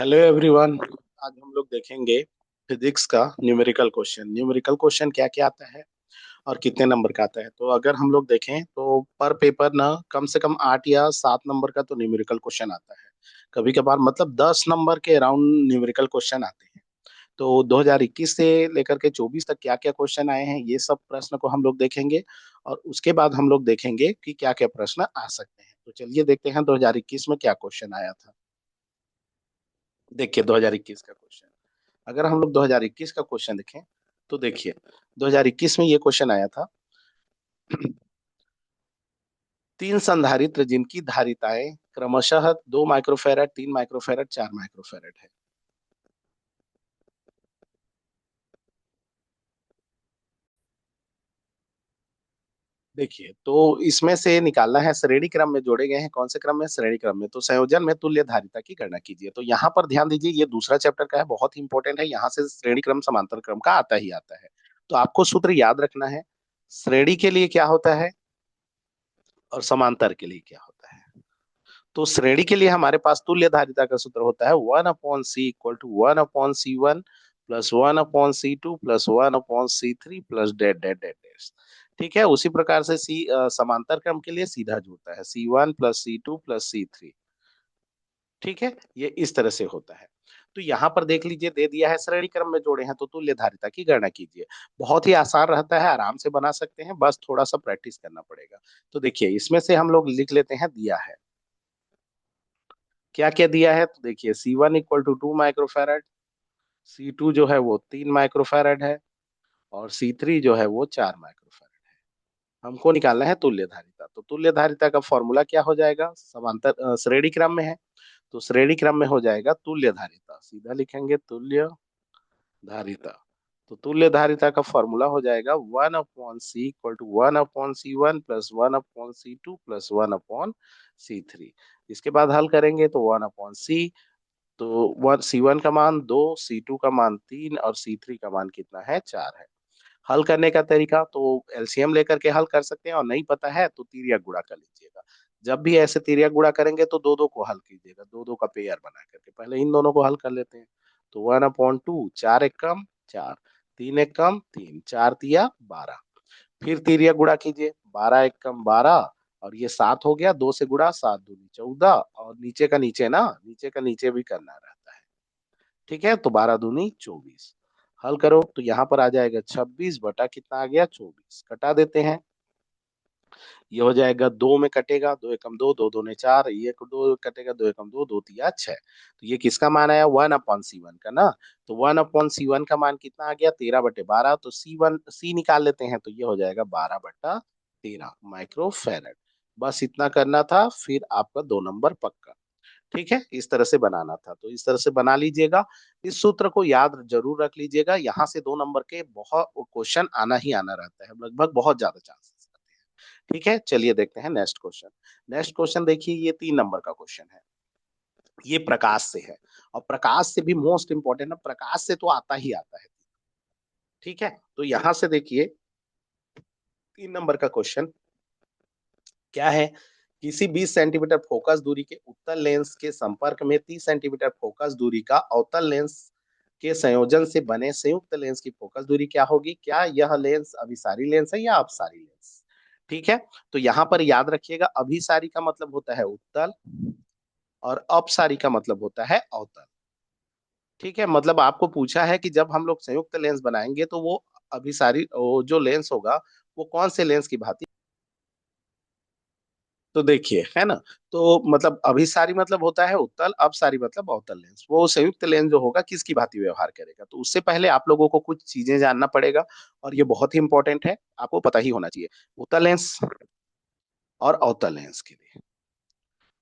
Hello everyone. आज हम लोग देखेंगे फिजिक्स का न्यूमेरिकल क्वेश्चन। न्यूमेरिकल क्वेश्चन क्या क्या आता है और कितने नंबर का आता है। तो अगर हम लोग देखें तो पर पेपर ना कम से कम 8 या 7 नंबर का तो न्यूमेरिकल क्वेश्चन आता है। कभी कभार मतलब 10 नंबर के अराउंड न्यूमेरिकल क्वेश्चन आते हैं। तो 2021 से लेकर के 24 तक क्या क्या क्वेश्चन आए हैं, ये सब प्रश्न को हम लोग देखेंगे। और उसके बाद हम लोग देखेंगे कि क्या क्या प्रश्न आ सकते हैं। तो चलिए देखते हैं 2021 में क्या क्वेश्चन आया था। देखिए 2021 का क्वेश्चन, अगर हम लोग 2021 का क्वेश्चन देखें तो देखिए 2021 में ये क्वेश्चन आया था। तीन संधारित्र जिनकी धारिताएं क्रमशः 2 माइक्रोफैरड, 3 माइक्रोफैरड, 4 माइक्रोफैरड है। देखिए तो इसमें से निकालना है, श्रेणी क्रम में जोड़े गए हैं। कौन से क्रम में? श्रेणी क्रम में। तो संयोजन में तुल्य धारिता की गणना कीजिए। तो यहाँ पर ध्यान दीजिए, ये दूसरा चैप्टर का है, बहुत ही इंपॉर्टेंट है। यहाँ से श्रेणी क्रम समांतर क्रम का आता ही आता है। तो आपको सूत्र याद रखना है, श्रेणी के लिए क्या होता है और समांतर के लिए क्या होता है। तो श्रेणी के लिए हमारे पास तुल्य धारिता का सूत्र होता है 1/c=1/c1 plus 1/c2 plus 1/c3 plus dot dot dot dot. ठीक है, उसी प्रकार से सी समांतर क्रम के लिए सीधा जुड़ता है C1 + C2 + C3। ठीक है, ये इस तरह से होता है। तो यहाँ पर देख लीजिए, दे दिया है श्रेणी क्रम में जोड़े हैं तो तुल्य धारिता की गणना कीजिए। बहुत ही आसान रहता है, आराम से बना सकते हैं, बस थोड़ा सा प्रैक्टिस करना पड़ेगा। तो देखिए इसमें से हम लोग लिख लेते हैं, दिया है क्या क्या दिया है। तो देखिए C1 = 2 माइक्रोफैरड, C2 जो है वो 3 माइक्रोफैरड है, और C3 जो है वो 4 माइक्रोफैरड है। हमको निकालना है तुल्य धारिता। तो तुल्य धारिता का फॉर्मूला क्या हो जाएगा? समांतर श्रेणी क्रम में है तो श्रेणी क्रम में हो जाएगा तुल्य धारिता, सीधा लिखेंगे तुल्य धारिता। तो तुल्य धारिता का फॉर्मूला हो जाएगा 1/c = 1/c1 plus 1/c2 plus 1/c3। इसके बाद हल करेंगे तो 1/c, तो वन C1 का मान 2, C2 का मान 3 और C3 का मान कितना है? 4 है। हल करने का तरीका तो एलसीएम लेकर के हल कर सकते हैं, और नहीं पता है तो तिर्यक गुणा कर लीजिएगा। जब भी ऐसे तिर्यक गुणा करेंगे तो दो दो को हल कीजिएगा, दो दो का पेयर बना करके। पहले इन दोनों को हल कर लेते हैं। तो 1/2, 4 × 1 = 4, 3 × 1 = 3, 4 × 3 = 12। फिर तिर्यक गुणा कीजिए, 12 × 1 = 12, और ये 7 हो गया, 2 से गुणा, 7 दूनी 14, और नीचे का नीचे ना, नीचे का नीचे भी करना रहता है। ठीक है, तो 12 दूनी 24। हल करो तो यहाँ पर आ जाएगा 26 बटा कितना आ गया? 24। कटा देते हैं, ये हो जाएगा 2 में कटेगा, 2 × 1 = 2, 2 दूने 4, ये 2 कटेगा, 2 × 1 = 2, 2 × 3 = 6। तो ये किसका मान आया? 1/C1 का ना। तो 1/C1 का मान कितना आ गया? 13/12। तो C निकाल लेते हैं, तो ये हो जाएगा 12/13 माइक्रोफैरड। बस इतना करना था, फिर आपका 2 नंबर पक्का। ठीक है, इस तरह से बनाना था, तो इस तरह से बना लीजिएगा। इस सूत्र को याद जरूर रख लीजिएगा, यहाँ से 2 नंबर के बहुत क्वेश्चन आना ही आना रहता है, लगभग बहुत ज्यादा चांसेस रहते हैं। ठीक है, चलिए देखते हैं नेक्स्ट क्वेश्चन। नेक्स्ट क्वेश्चन देखिए, ये 3 नंबर का क्वेश्चन है। ये प्रकाश से है, और प्रकाश से भी मोस्ट इंपॉर्टेंट है, प्रकाश से तो आता ही आता है। ठीक है, तो यहां से देखिए 3 नंबर का क्वेश्चन क्या है। किसी 20 सेंटीमीटर फोकस दूरी के उत्तल लेंस के संपर्क में 30 सेंटीमीटर फोकस दूरी का अवतल लेंस के संयोजन से बने संयुक्त लेंस की फोकस दूरी क्या होगी? क्या यह लेंस अभिसारी लेंस है या अपसारी लेंस? ठीक है, तो यहां पर याद रखिएगा, अभिसारी का मतलब होता है उत्तल, और अपसारी का मतलब होता है अवतल। ठीक है, मतलब आपको पूछा है कि जब हम लोग संयुक्त लेंस बनाएंगे तो वो अभिसारी, वो जो लेंस होगा वो कौन से लेंस की भांति। तो देखिए है ना, तो मतलब अभिसारी मतलब होता है उत्तल, अपसारी मतलब अवतल लेंस। वो संयुक्त लेंस जो होगा किसकी भांति व्यवहार करेगा, तो उससे पहले आप लोगों को कुछ चीजें जानना पड़ेगा, और ये बहुत ही इंपॉर्टेंट है, आपको पता ही होना चाहिए। उत्तल लेंस और अवतल लेंस के लिए,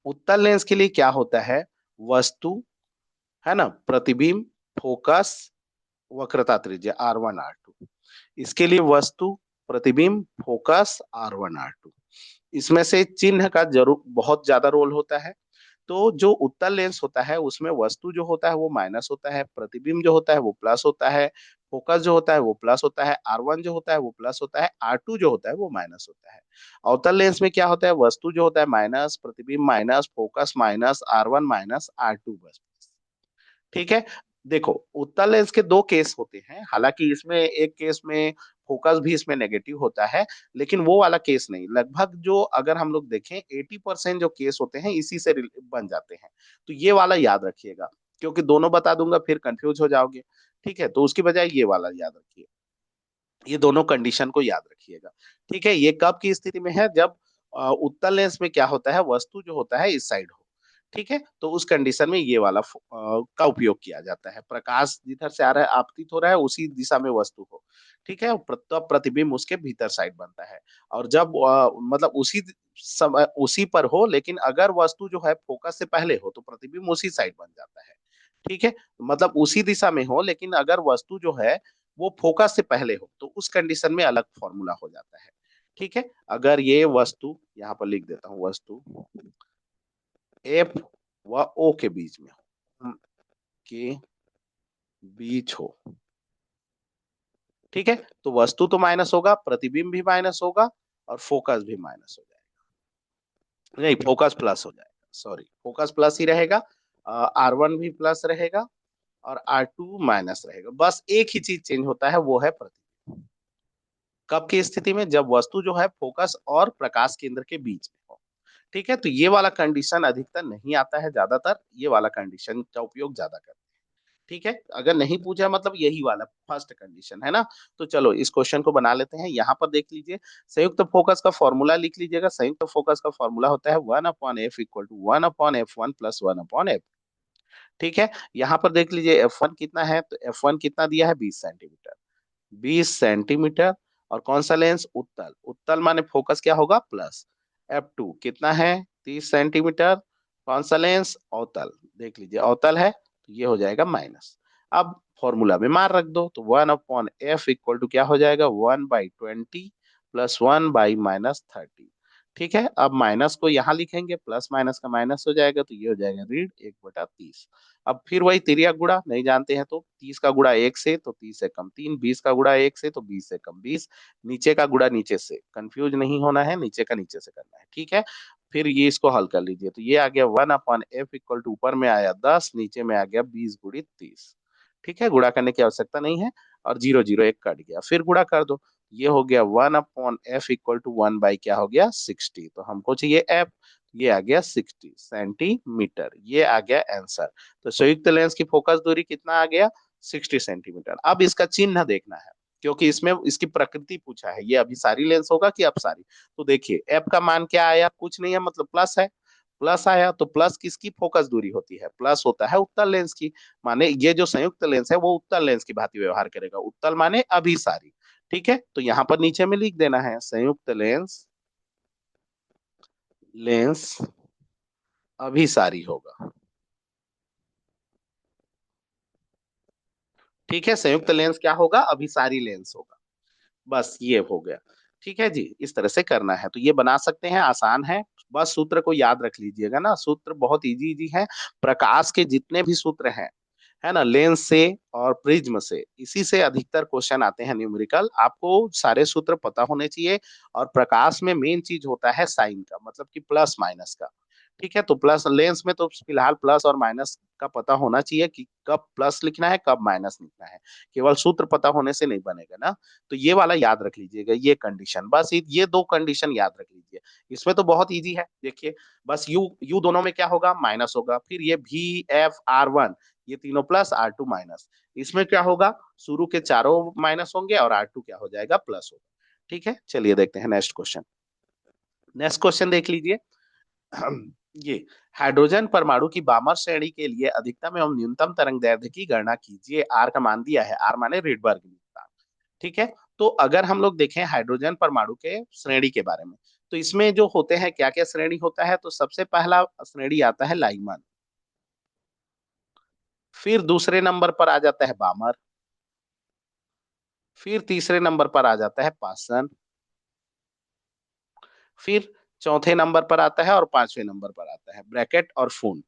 उत्तल लेंस के लिए क्या होता है? वस्तु, है ना, प्रतिबिंब, फोकस, वक्रता त्रिज्या R1 R2। इसके लिए वस्तु, प्रतिबिंब, फोकस, R1 R2। इसमें से चिन्ह का जरूर बहुत ज्यादा रोल होता है। तो जो उत्तल लेंस होता है उसमें वस्तु जो होता है वो माइनस होता है, प्रतिबिंब जो होता है वो प्लस होता है, फोकस जो होता है वो प्लस होता है, R1 जो होता है वो प्लस होता है, R2 जो होता है वो माइनस होता है। अवतल लेंस में क्या होता है? वस्तु जो होता है माइनस, प्रतिबिंब minus, focus minus, R1 minus, R2 बस। ठीक है। देखो, उत्तल लेंस के दो केस होते हैं, हालांकि इसमें एक केस में फोकस भी इसमें नेगेटिव होता है, लेकिन वो वाला केस नहीं। लगभग जो अगर हम लोग देखें 80% जो केस होते हैं इसी से बन जाते हैं। तो ये वाला याद रखिएगा, क्योंकि दोनों बता दूंगा फिर कंफ्यूज हो जाओगे। ठीक है, तो उसकी बजाय ये वाला याद रखिए, ये दोनों कंडीशन को याद रखिएगा। ठीक है, ये कब की स्थिति में है, जब उत्तल लेंस में क्या होता है, वस्तु जो होता है इस साइड हो। ठीक है, तो उस कंडीशन में ये वाला का उपयोग किया जाता है। प्रकाश जिधर से आ रहा है, आपतित हो रहा है, उसी दिशा में वस्तु हो। ठीक है, तब प्रतिबिंब उसके भीतर साइड बनता है। और जब मतलब उसी समय उसी पर हो, लेकिन अगर वस्तु जो है फोकस से पहले हो तो प्रतिबिंब उसी साइड बन जाता है। ठीक है, मतलब उसी दिशा में हो, लेकिन अगर वस्तु जो है वो फोकस से पहले हो तो उस कंडीशन में अलग फॉर्मूला हो जाता है। ठीक है, अगर ये वस्तु यहाँ पर लिख देता हूँ, वस्तु एफ व ओ के बीच में हो, के बीच हो। ठीक है, तो वस्तु तो माइनस होगा, प्रतिबिंब भी माइनस होगा, और फोकस भी माइनस हो जाएगा। नहीं, फोकस प्लस हो जाएगा, सॉरी, फोकस प्लस ही रहेगा। R1 भी प्लस रहेगा और R2 माइनस रहेगा। बस एक ही चीज चेंज होता है, वो है प्रतिबिंब। कब की स्थिति में, जब वस्तु जो है फोकस और प्रकाश केंद्र के बीच में हो। ठीक है, तो ये वाला कंडीशन अधिकतर नहीं आता है, ज्यादातर ये वाला कंडीशन का उपयोग ज्यादा करते हैं। ठीक है, अगर नहीं पूछा मतलब यही वाला फर्स्ट कंडीशन है ना। तो चलो इस क्वेश्चन को बना लेते हैं। यहाँ पर देख लीजिए, संयुक्त फोकस का फॉर्मूला लिख लीजिएगा। संयुक्त फोकस का फॉर्मूला होता है 1/f equal to 1/f1 plus 1/f। ठीक है, यहाँ पर देख लीजिए F1 कितना है, तो F1 कितना दिया है, 20 सेंटीमीटर। 20 सेंटीमीटर। और कौन सा लेंस, उत्तल। उत्तल माने फोकस क्या होगा, प्लस। F2 कितना है, 30 सेंटीमीटर। कौन सा लेंस, अवतल। देख लीजिए अवतल है, तो ये हो जाएगा माइनस। अब फॉर्मूला में मान रख दो, तो 1/f इक्वल टू क्या हो जाएगा, 1/20 प्लस 1/-30। ठीक है, अब माइनस को यहाँ लिखेंगे, प्लस माइनस का माइनस हो जाएगा, तो ये हो जाएगा ऋण 1/30। अब फिर वही तिर्यक गुणा, नहीं जानते हैं तो 30 का गुणा 1 से तो 30 से कम 3, 20 का गुणा 1 से तो 20 से कम 20। नीचे का गुणा नीचे से, कंफ्यूज नहीं होना है, नीचे का नीचे से करना है। ठीक है, फिर ये इसको हल कर लीजिए, तो ये आ गया 1/f इक्वल टू, ऊपर में आया 10, नीचे में आ गया 20 × 30। ठीक है, गुणा करने की आवश्यकता नहीं है, और जीरो जीरो एक कट गया, फिर गुणा कर दो। ये हो गया 1/f इक्वल टू 1 बाई क्या हो गया, 60। तो हमको चाहिए f, ये आ गया 60 सेंटीमीटर, ये आ गया आंसर। तो संयुक्त लेंस की फोकस दूरी कितना आ गया, 60 सेंटीमीटर। अब इसका चिन्ह देखना है, क्योंकि इसमें इसकी प्रकृति पूछा है, ये अभिसारी लेंस होगा कि अपसारी। तो देखिए एफ का मान क्या आया, कुछ नहीं है, मतलब प्लस है। प्लस आया तो प्लस किसकी फोकस दूरी होती है, प्लस होता है उत्तल लेंस की। माने ये जो संयुक्त लेंस है वो उत्तल लेंस की भांति व्यवहार करेगा, उत्तल माने अभिसारी। ठीक है, तो यहाँ पर नीचे में लिख देना है, संयुक्त लेंस, लेंस अभिसारी होगा। ठीक है, संयुक्त लेंस क्या होगा, अभिसारी लेंस होगा। बस ये हो गया। ठीक है जी, इस तरह से करना है, तो ये बना सकते हैं, आसान है। बस सूत्र को याद रख लीजिएगा ना, सूत्र बहुत इजी इजी है। प्रकाश के जितने भी सूत्र हैं, है ना, लेंस से और प्रिज्म से, इसी से अधिकतर क्वेश्चन आते हैं न्यूमेरिकल। आपको सारे सूत्र पता होने चाहिए। और प्रकाश में मेन चीज होता है साइन का, मतलब कि प्लस माइनस का। ठीक है, तो प्लस लेंस में तो फिलहाल प्लस और माइनस का पता होना चाहिए कि कब प्लस लिखना है कब माइनस लिखना है। केवल सूत्र पता होने से नहीं बनेगा ना। तो ये वाला याद रख लीजिएगा, ये कंडीशन, बस ये दो कंडीशन याद रख लीजिए। इसमें तो बहुत इजी है, देखिए, बस यू यू दोनों में क्या होगा, माइनस होगा। फिर ये VF R1, ये तीनों प्लस R2 माइनस। इसमें क्या होगा, शुरू के चारों माइनस होंगे और R2 क्या हो जाएगा, प्लस होगा। ठीक है, चलिए देखते हैं नेक्स्ट क्वेश्चन। नेक्स्ट क्वेश्चन देख लीजिए। ये, हाइड्रोजन परमाणु की बामर श्रेणी के लिए अधिकतम एवं न्यूनतम तरंग दैर्ध्य की गणना कीजिए। आर का मान दिया है, आर माने रिडबर्ग नियतांक। ठीक है, तो अगर हम लोग देखें हाइड्रोजन परमाणु के श्रेणी के बारे में, तो इसमें जो होते हैं, क्या क्या श्रेणी होता है, तो सबसे पहला श्रेणी आता है लाइमन। फिर दूसरे नंबर पर आ जाता है बामर। फिर तीसरे नंबर पर आ जाता है पासन। फिर चौथे नंबर पर आता है और पांचवें नंबर पर आता है ब्रैकेट और फून,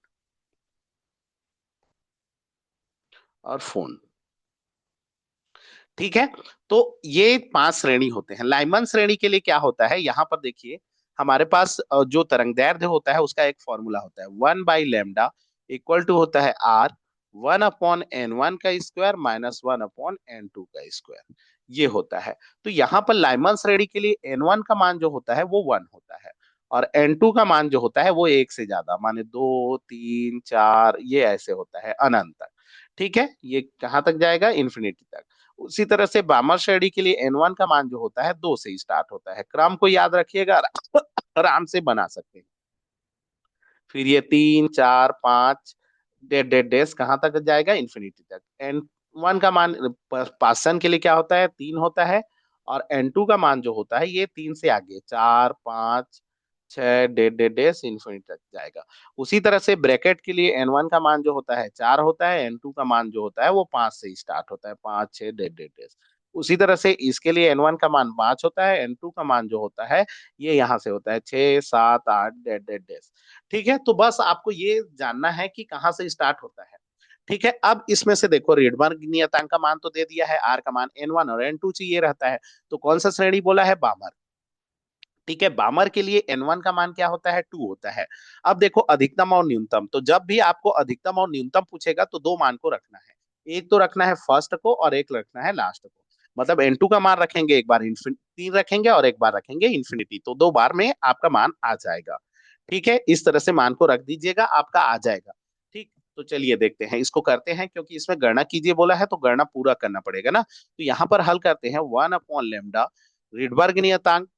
और फून। ठीक है, तो ये 5 श्रेणी होते हैं। लाइमन श्रेणी के लिए क्या होता है, यहाँ पर देखिए, हमारे पास जो तरंग दैर्ध्य होता है उसका एक फॉर्मूला होता है, 1/λ इक्वल टू होता है R, 1/n1 का स्क्वायर माइनस 1/n2 का स्क्वायर, ये होता है। तो यहाँ पर लाइमन श्रेणी के लिए n1 का मान जो होता है वो 1 होता है, और n2 का मान जो होता है वो एक से ज्यादा, माने 2 3 4, ये ऐसे होता है अनंत तक। ठीक है, ये कहाँ तक जाएगा, इन्फिनिटी तक। उसी तरह से बामर श्रेणी के लिए n1 का मान जो होता है 2 से स्टार्ट होता है। क्रम को याद रखिएगा, आराम से बना सकते हैं। फिर ये 3 4 5 डेड डेड डेस कहाँ तक जाएगा, इन्फिनिटी तक। n1 का मान पासन के लिए क्या होता है, 3 होता है, और n2 का मान जो होता है ये 3 से आगे 4 5 6 डेड डेड डेस इन्फिनिटी तक जाएगा। उसी तरह से ब्रैकेट के लिए n1 का मान जो होता है 4 होता है, n2 का मान जो होता है वो 5 से स्टार्ट होता है, 5 6 डेड डेड डेस। उसी तरह से इसके लिए n1 का मान 5 होता है, n2 का मान जो होता है ये यहाँ से होता है 6 7 8 डेड डेड डेस। ठीक है, तो बस आपको ये जानना है कि कहाँ से स्टार्ट होता है। ठीक है, अब इसमें से देखो रेडबर्ग नियतांक का मान तो दे दिया है, आर का मान n1 और n2 चाहिए रहता है। तो कौन सा श्रेणी बोला है, बामर। ठीक है, बामर के लिए n1 का मान क्या होता है, 2 होता है। अब देखो अधिकतम और न्यूनतम, तो जब भी आपको अधिकतम और न्यूनतम पूछेगा तो दो मान को रखना है, एक तो रखना है फर्स्ट को और एक रखना है लास्ट को। मतलब n2 का मान रखेंगे एक बार इंफिनिटी रखेंगे और एक बार रखेंगे इंफिनिटी, तो दो बार में आपका मान आ जाएगा। ठीक है, इस तरह से मान को रख दीजिएगा, आपका आ जाएगा। ठीक, तो चलिए देखते हैं, इसको करते हैं, क्योंकि इसमें गणना कीजिए बोला है तो गणना पूरा करना पड़ेगा ना। तो यहाँ पर हल करते हैं, 1/λ रिडबर्ग नियतांक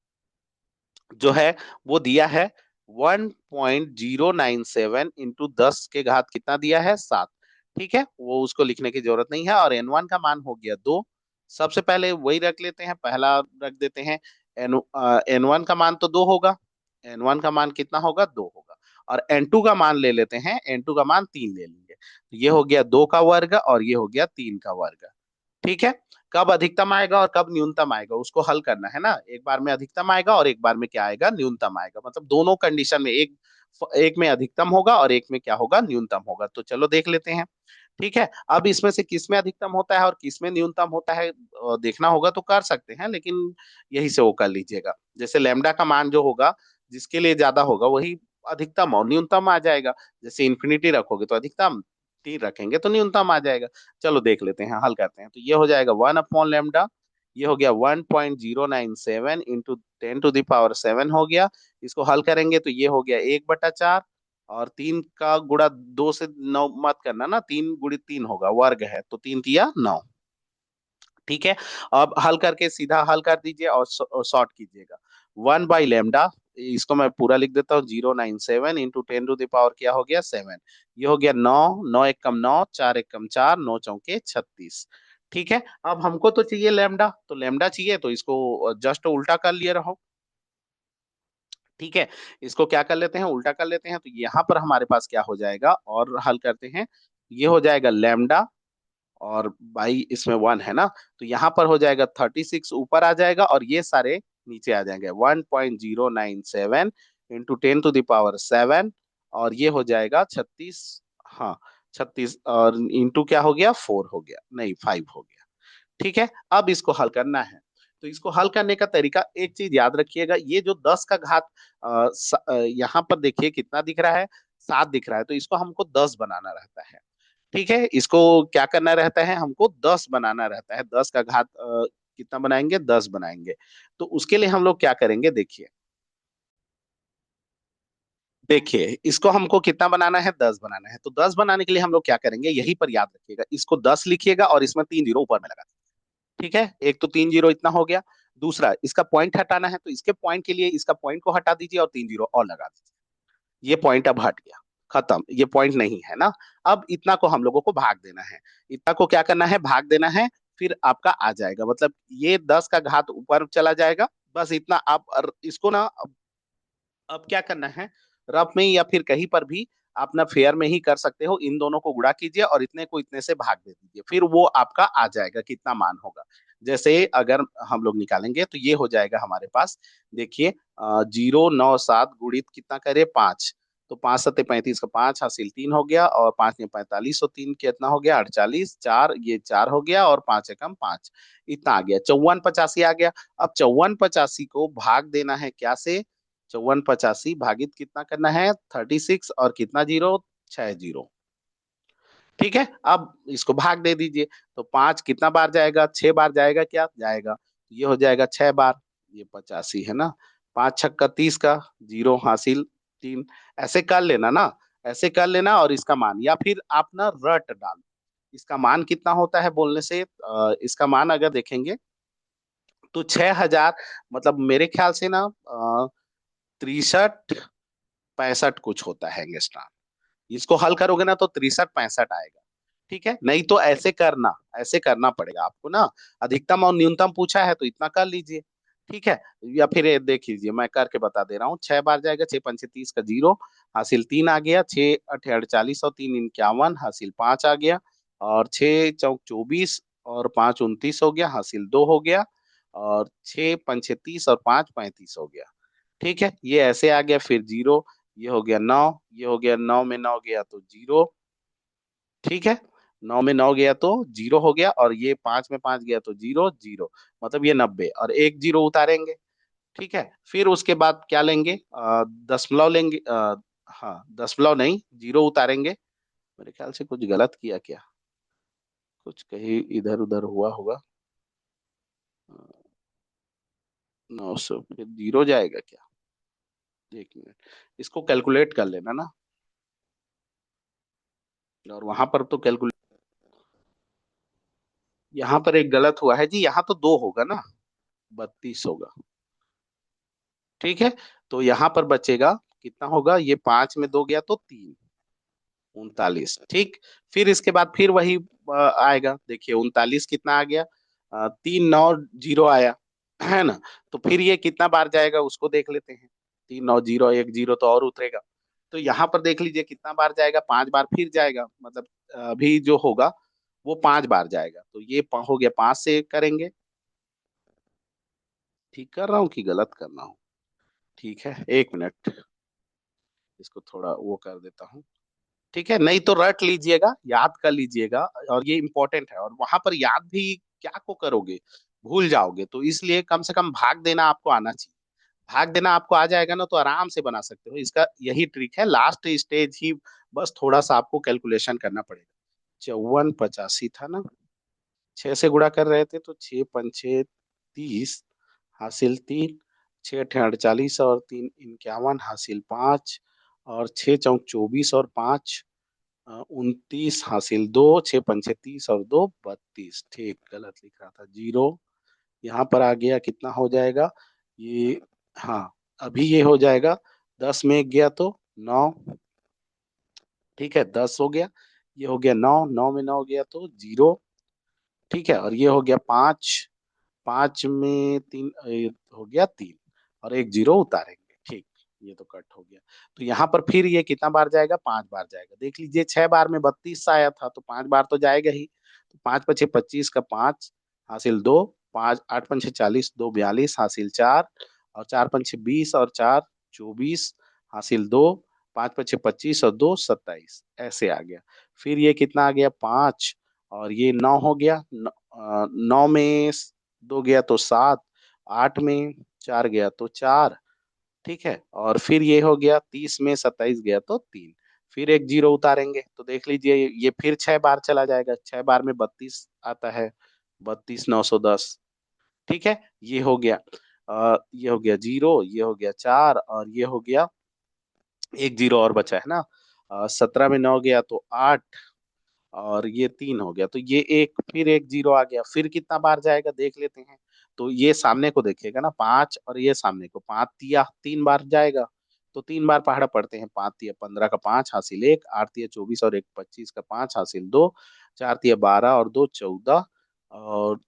जो है वो दिया है 1.097 इंटू 10 के घात कितना दिया है, 7। ठीक है, वो उसको लिखने की जरूरत नहीं है। और n1 का मान हो गया 2। सबसे पहले वही रख लेते हैं, पहला रख देते हैं। n1 का मान तो 2 होगा, n1 का मान कितना होगा, 2 होगा। और n2 का मान ले लेते हैं, n2 का मान 3 ले लेंगे, तो ये हो गया 2 का वर्ग और ये हो गया 3 का वर्ग। ठीक है, कब अधिकतम आएगा और कब न्यूनतम आएगा उसको हल करना है ना। एक बार में अधिकतम आएगा और एक बार में क्या आएगा, न्यूनतम आएगा। मतलब दोनों कंडीशन में, एक एक में अधिकतम होगा और एक में क्या होगा, न्यूनतम होगा। तो चलो देख लेते हैं। ठीक है, अब इसमें से किस में अधिकतम होता है और किस में न्यूनतम होता है देखना होगा तो कर सकते हैं, लेकिन यही से वो कर लीजिएगा। जैसे लैम्डा का मान जो होगा, जिसके लिए ज्यादा होगा वही अधिकतम और न्यूनतम आ जाएगा। जैसे इन्फिनिटी रखोगे तो अधिकतम, 3 रखेंगे तो न्यूनतम आ जाएगा। चलो देख लेते हैं, हल करते हैं। तो ये हो जाएगा 1/λ, ये हो गया 1.097 इंटू 10⁻7 हो गया। इसको हल करेंगे तो ये हो गया 1/4, और 3 का गुणा 2 से 9 मत करना ना, 3 × 3 होगा, वर्ग है तो 3 × 9। ठीक है, अब हल करके सीधा हल कर दीजिए और शॉर्ट कीजिएगा। 1/λ, इसको मैं पूरा लिख देता हूँ, 097 इंटू 10⁻, क्या हो गया, 7। ये हो गया 9, 9 एक कम 9, 4 एक कम 4, 9 चौके 36। ठीक है, अब हमको तो चाहिए लैम्डा, तो लैम्डा चाहिए तो इसको जस्ट उल्टा कर लिए रहो। ठीक है, इसको क्या कर लेते हैं, उल्टा कर लेते हैं, तो यहाँ पर हमारे पास क्या हो जाएगा, और हल करते हैं। ये हो जाएगा लैम्डा, और बाई इसमें 1 है ना, तो यहाँ पर हो जाएगा 36 ऊपर आ जाएगा और ये सारे नीचे आ जाएंगे। 1.097 इंटू 10⁻7, और ये हो जाएगा 36। हाँ, 36 और इंटू क्या हो गया, 4 हो गया, नहीं 5 हो गया। ठीक है, अब इसको हल करना है। तो इसको हल करने का तरीका, एक चीज याद रखिएगा, ये जो 10 का घात यहाँ पर देखिए कितना दिख रहा है, 7 दिख रहा है, तो इसको हमको 10 बनाना रहता है। ठीक है, इसको क्या करना रहता है, हमको 10 बनाना रहता है। 10 का घात कितना बनाएंगे, 10 बनाएंगे। तो उसके लिए हम लोग क्या करेंगे, देखिए देखिए इसको हमको कितना बनाना है, 10 बनाना है। तो 10 बनाने के लिए हम लोग क्या करेंगे, यहीं पर याद रखिएगा, इसको 10 लिखिएगा और इसमें 3 जीरो ऊपर में लगा। ठीक है, एक तो 3 जीरो इतना हो गया। दूसरा, इसका पॉइंट हटाना है, तो इसके पॉइंट के लिए इसका पॉइंट को हटा दीजिए और 3 जीरो और लगा दीजिए। ये पॉइंट अब हट गया, खत्म, ये पॉइंट नहीं है ना। अब इतना को हम लोगों को भाग देना है। इतना को क्या करना है, भाग देना है। फिर आपका आ जाएगा, मतलब ये 10 का घात ऊपर चला जाएगा। बस इतना आप इसको ना, अब क्या करना है, रफ में या फिर कहीं पर भी आप ना फेयर में ही कर सकते हो, इन दोनों को गुणा कीजिए और इतने को इतने से भाग दे दीजिए, फिर वो आपका आ जाएगा कितना मान होगा। जैसे अगर हम लोग निकालेंगे तो ये हो जाएगा हमारे पास, देखिए 0 9 7 गुणित कितना करे, 5। तो 5×7 = 35 का 5 हासिल 3 हो गया, और 5×9 = 45, और 3 कितना हो गया, 48, 4 ये 4 हो गया, और 5 एकम 5, इतना आ गया, 54 85 आ गया। अब 54 85 को भाग देना है क्या से, 54 85 भागित कितना करना है, 36, और कितना जीरो, 6 जीरो। ठीक है, अब इसको भाग दे दीजिए। तो 5 कितना बार जाएगा, 6 बार जाएगा, क्या जाएगा, ये हो जाएगा 6 बार, ये 85 है ना। 5 छक्का 30 का, जीरो हासिल, 3। ऐसे कर लेना ना, ऐसे कर लेना, और इसका मान, या फिर आप ना रट डाल, इसका मान कितना होता है बोलने से, इसका मान अगर देखेंगे तो 6,000, मतलब मेरे ख्याल से ना 63-65 कुछ होता है एंगस्ट्राम। इसको हल करोगे ना तो 63-65 आएगा। ठीक है, नहीं तो ऐसे करना, ऐसे करना पड़ेगा आपको ना। अधिकतम और न्यूनतम पूछा है तो इतना कर लीजिए। ठीक है, या फिर ये देख लीजिए, मैं करके बता दे रहा हूँ। 6 बार जाएगा, 6 पंचे 30 का, जीरो हासिल, 3 आ गया, 6 अठे 48 और 3 51 हासिल, 5 आ गया, और 6 चौक 24 और 5 29 हो गया, हासिल 2 हो गया, और 6 पंचे 30 और 5 35 हो गया। ठीक है, ये ऐसे आ गया, फिर जीरो, ये हो गया 9, ये हो गया 9 में 9 गया तो जीरो। ठीक है, 9 में 9 गया तो जीरो हो गया, और ये 5 में 5 गया तो जीरो जीरो, मतलब ये 90, और एक जीरो उतारेंगे। ठीक है, फिर उसके बाद क्या लेंगे, दशमलव लेंगे, हाँ दशमलव नहीं, जीरो उतारेंगे। मेरे ख्याल से कुछ गलत किया क्या, कुछ कहीं इधर उधर हुआ होगा। 900 फिर जीरो जाएगा क्या, एक मिनट, इसको कैलकुलेट कर लेना ना, और वहां पर तो कैलकुलेट, यहाँ पर एक गलत हुआ है जी, यहाँ तो 2 होगा ना, 32 होगा। ठीक है, तो यहाँ पर बचेगा, कितना होगा, ये 5 में 2 गया तो 3, 39। ठीक, फिर इसके बाद फिर वही आएगा, देखिए 39 कितना आ गया, 3 9 0 आया, है ना। तो फिर ये कितना बार जाएगा उसको देख लेते हैं। 3 9 0, एक जीरो तो और उतरेगा। तो यहाँ पर देख लीजिए कितना बार जाएगा, 5 बार फिर जाएगा, मतलब अभी जो होगा वो 5 बार जाएगा। तो ये हो गया, 5 से करेंगे। ठीक कर रहा हूँ कि गलत करना हूँ, ठीक है, एक मिनट, इसको थोड़ा वो कर देता हूँ। ठीक है, नहीं तो रट लीजिएगा, याद कर लीजिएगा, और ये इंपॉर्टेंट है, और वहां पर याद भी क्या को करोगे, भूल जाओगे, तो इसलिए कम से कम भाग देना आपको आना चाहिए। भाग देना आपको आ जाएगा ना तो आराम से बना सकते हो, इसका यही ट्रिक है, लास्ट स्टेज ही बस थोड़ा सा आपको कैलकुलेशन करना पड़ेगा। 54 85 था ना, 6 से गुणा कर रहे थे तो 6 पंचे 30 हासिल 3, 6 अठे 48 और 3 51 हासिल 5, और 6 चौक 24 और 5 29 हासिल 2, 6 पंचे 30 और 2 32। ठीक, गलत लिख रहा था, जीरो। यहाँ पर आ गया, कितना हो जाएगा ये, हाँ अभी ये हो जाएगा, 10 में 1 गया तो 9। ठीक है, 10 हो गया, ये हो गया 9, 9 में 9 गया तो जीरो। ठीक है, और ये हो गया 5, 5 में 3 हो गया 3, और एक जीरो उतारेंगे। ठीक, ये तो कट हो गया। तो यहाँ पर फिर ये कितना बार जाएगा, 5 बार जाएगा। देख लीजिए 6 बार में 32 आया था, तो 5 बार तो जाएगा ही। तो 5 पचे 25 का 5 हासिल 2, 5 8 पंचे 40, 2 42 हासिल 4, और 4 पंचे 20 और 4 24 हासिल 2, 5 पचे 25 और 2 27, ऐसे आ गया। फिर ये कितना आ गया, 5, और ये 9 हो गया, 9 में 2 गया तो 7, 8 में 4 गया तो 4। ठीक है, और फिर ये हो गया, 30 में 27 गया तो 3, फिर एक जीरो उतारेंगे। तो देख लीजिए ये फिर 6 बार चला जाएगा, 6 बार में 32 आता है, 32 910। ठीक है, ये हो गया, ये हो गया जीरो, ये हो गया 4, और ये हो गया एक जीरो और बचा है ना। 17 में 9 गया तो 8, और ये 3 हो गया, तो ये एक, फिर एक जीरो आ गया। फिर कितना बार जाएगा देख लेते हैं। तो ये सामने को देखिएगा ना, 5, और ये सामने को 5 तिया 3 बार जाएगा। तो 3 बार पहाड़ा पड़ते हैं, 5 तिया 15 का 5 हासिल 1, 8 तिया 24 और एक 25 का 5 हासिल 2, 4 तिया 12 और 2 14, और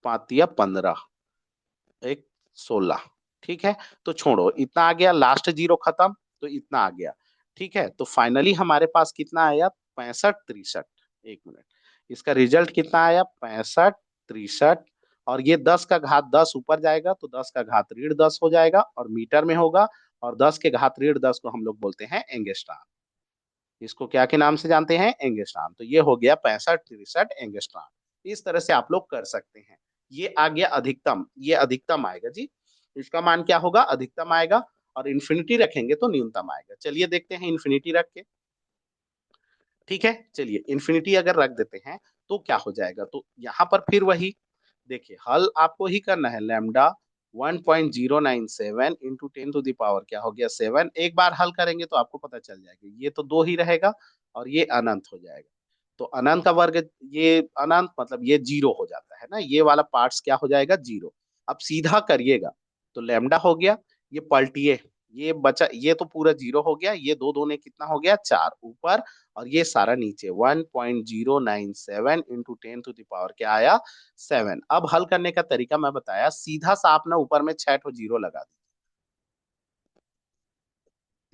5 तिया 15, एक 16। ठीक है, तो छोड़ो, इतना आ गया, लास्ट जीरो खत्म, तो इतना आ गया। ठीक है, तो फाइनली हमारे पास कितना आया, 65 63। एक मिनट, इसका रिजल्ट कितना आया, 65 63। और ये 10 का घात 10 ऊपर जाएगा तो 10 का घात ऋण 10 हो जाएगा, और मीटर में होगा। और 10 के घात ऋण 10 को हम लोग बोलते हैं एंगस्ट्राम। इसको क्या के नाम से जानते हैं, एंगस्ट्राम। तो ये हो गया 65 63 एंगस्ट्राम। इस तरह से आप लोग कर सकते हैं। ये आ गया अधिकतम, ये अधिकतम आएगा जी। इसका मान क्या होगा, अधिकतम आएगा। और इन्फिनिटी रखेंगे तो न्यूनतम आएगा। चलिए देखते हैं इन्फिनिटी रख के। ठीक है, चलिए इन्फिनिटी अगर रख देते हैं तो क्या हो जाएगा, तो यहाँ पर फिर वही देखिए हल आपको ही करना है। Lambda 1.097 into 10 to the power क्या हो गया 7। एक बार हल करेंगे तो आपको पता चल जाएगा, ये तो दो ही रहेगा और ये अनंत हो जाएगा। तो अनंत का वर्ग, ये अनंत मतलब ये जीरो हो जाता है ना, ये वाला पार्ट्स क्या हो जाएगा जीरो। अब सीधा करिएगा तो लैम्डा हो गया, ये पलटिए, ये बचा, ये तो पूरा जीरो हो गया, ये दो दो ने कितना हो गया 4 ऊपर, और ये सारा नीचे 1.097 इंटू 10 टू द पावर क्या आया 7। अब हल करने का तरीका मैं बताया, सीधा सा आपने ऊपर में 6 ठो जीरो लगा दी,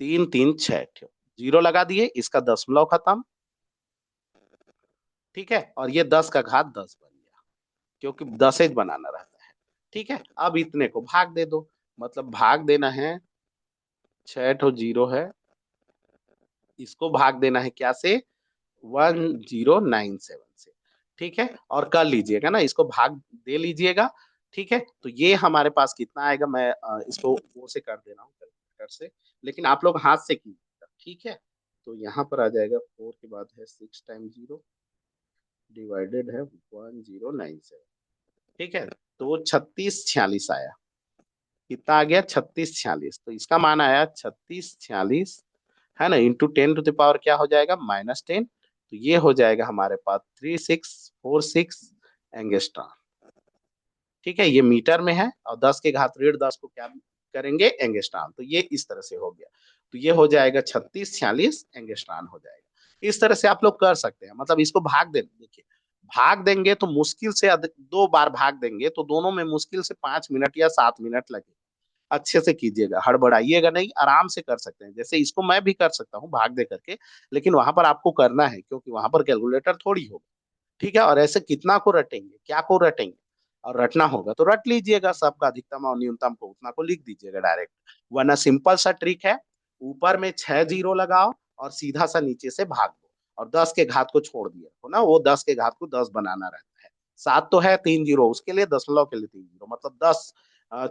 3 3 6 ठो जीरो लगा दिए, इसका दशमलव खत्म। ठीक है, और ये 10 का घात 10 बन गया, क्योंकि दसेज बनाना रहता है। ठीक है, अब इतने को भाग दे दो, मतलब भाग देना है, 6 ठो जीरो है, इसको भाग देना है क्या से 1097 से। ठीक है, और कर लीजिएगा ना, इसको भाग दे लीजिएगा। ठीक है, तो ये हमारे पास कितना आएगा, मैं इसको वो से कर दे रहा हूँ कैलकुलेटर से, लेकिन आप लोग हाथ से कीजिएगा। ठीक है, तो यहाँ पर आ जाएगा 4 के बाद है 6 टाइम 0 डिवाइडेड है 1097। ठीक है, तो 3646 आया, कितना आ गया 3646, तो इसका मान आया 3646 है ना, इंटू 10 टू द पावर क्या हो जाएगा -10। तो ये हो जाएगा हमारे पास 3646 एंगस्ट्रॉम। ठीक है, ये मीटर में है, और 10 के घात ऋण 10 को क्या करेंगे एंगस्ट्रॉम, तो ये इस तरह से हो गया। तो ये हो जाएगा 3646 एंगस्ट्रॉम हो जाएगा। इस तरह से आप लोग कर सकते हैं, मतलब इसको भाग दे, देखिए भाग देंगे तो मुश्किल से दो बार भाग देंगे तो दोनों में मुश्किल से 5 मिनट या 7 मिनट लगे। अच्छे से कीजिएगा, हड़बड़ाइएगा नहीं, आराम से कर सकते हैं, जैसे इसको मैं भी कर सकता हूँ भाग दे करके, लेकिन वहां पर आपको करना है क्योंकि वहां पर कैलकुलेटर थोड़ी होगा। ठीक है, और ऐसे कितना को रटेंगे, क्या को रटेंगे, और रटना होगा तो रट लीजिएगा, सबका अधिकतम और न्यूनतम को उतना को लिख दीजिएगा डायरेक्ट। वरना सिंपल सा ट्रिक है, ऊपर में 6 जीरो लगाओ और सीधा सा नीचे से भाग दो, और 10 के घात को छोड़ दिया हो ना, वो 10 के घात को 10 बनाना रहता है। 7 तो है 3 जीरो, उसके लिए दशमलव के लिए 3 जीरो, मतलब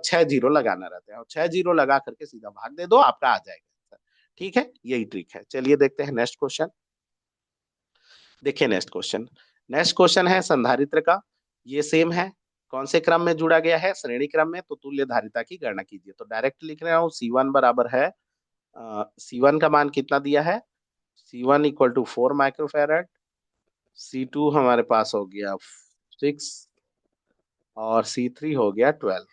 6 जीरो लगाना रहता है, और 6 जीरो लगा करके सीधा भाग दे दो, आपका आ जाएगा। ठीक है, यही ट्रिक है। चलिए देखते हैं नेक्स्ट क्वेश्चन। देखिए नेक्स्ट क्वेश्चन है संधारित्र का। ये सेम है, कौन से क्रम में जुड़ा गया है, श्रेणी क्रम में, तो तुल्य धारिता की गणना कीजिए। तो डायरेक्ट लिख रहा हूँ, C1 बराबर है, C1 का मान कितना दिया है, C1 equal to 4 microfarad, C2 हमारे पास हो गया 6, और C3 हो गया 12।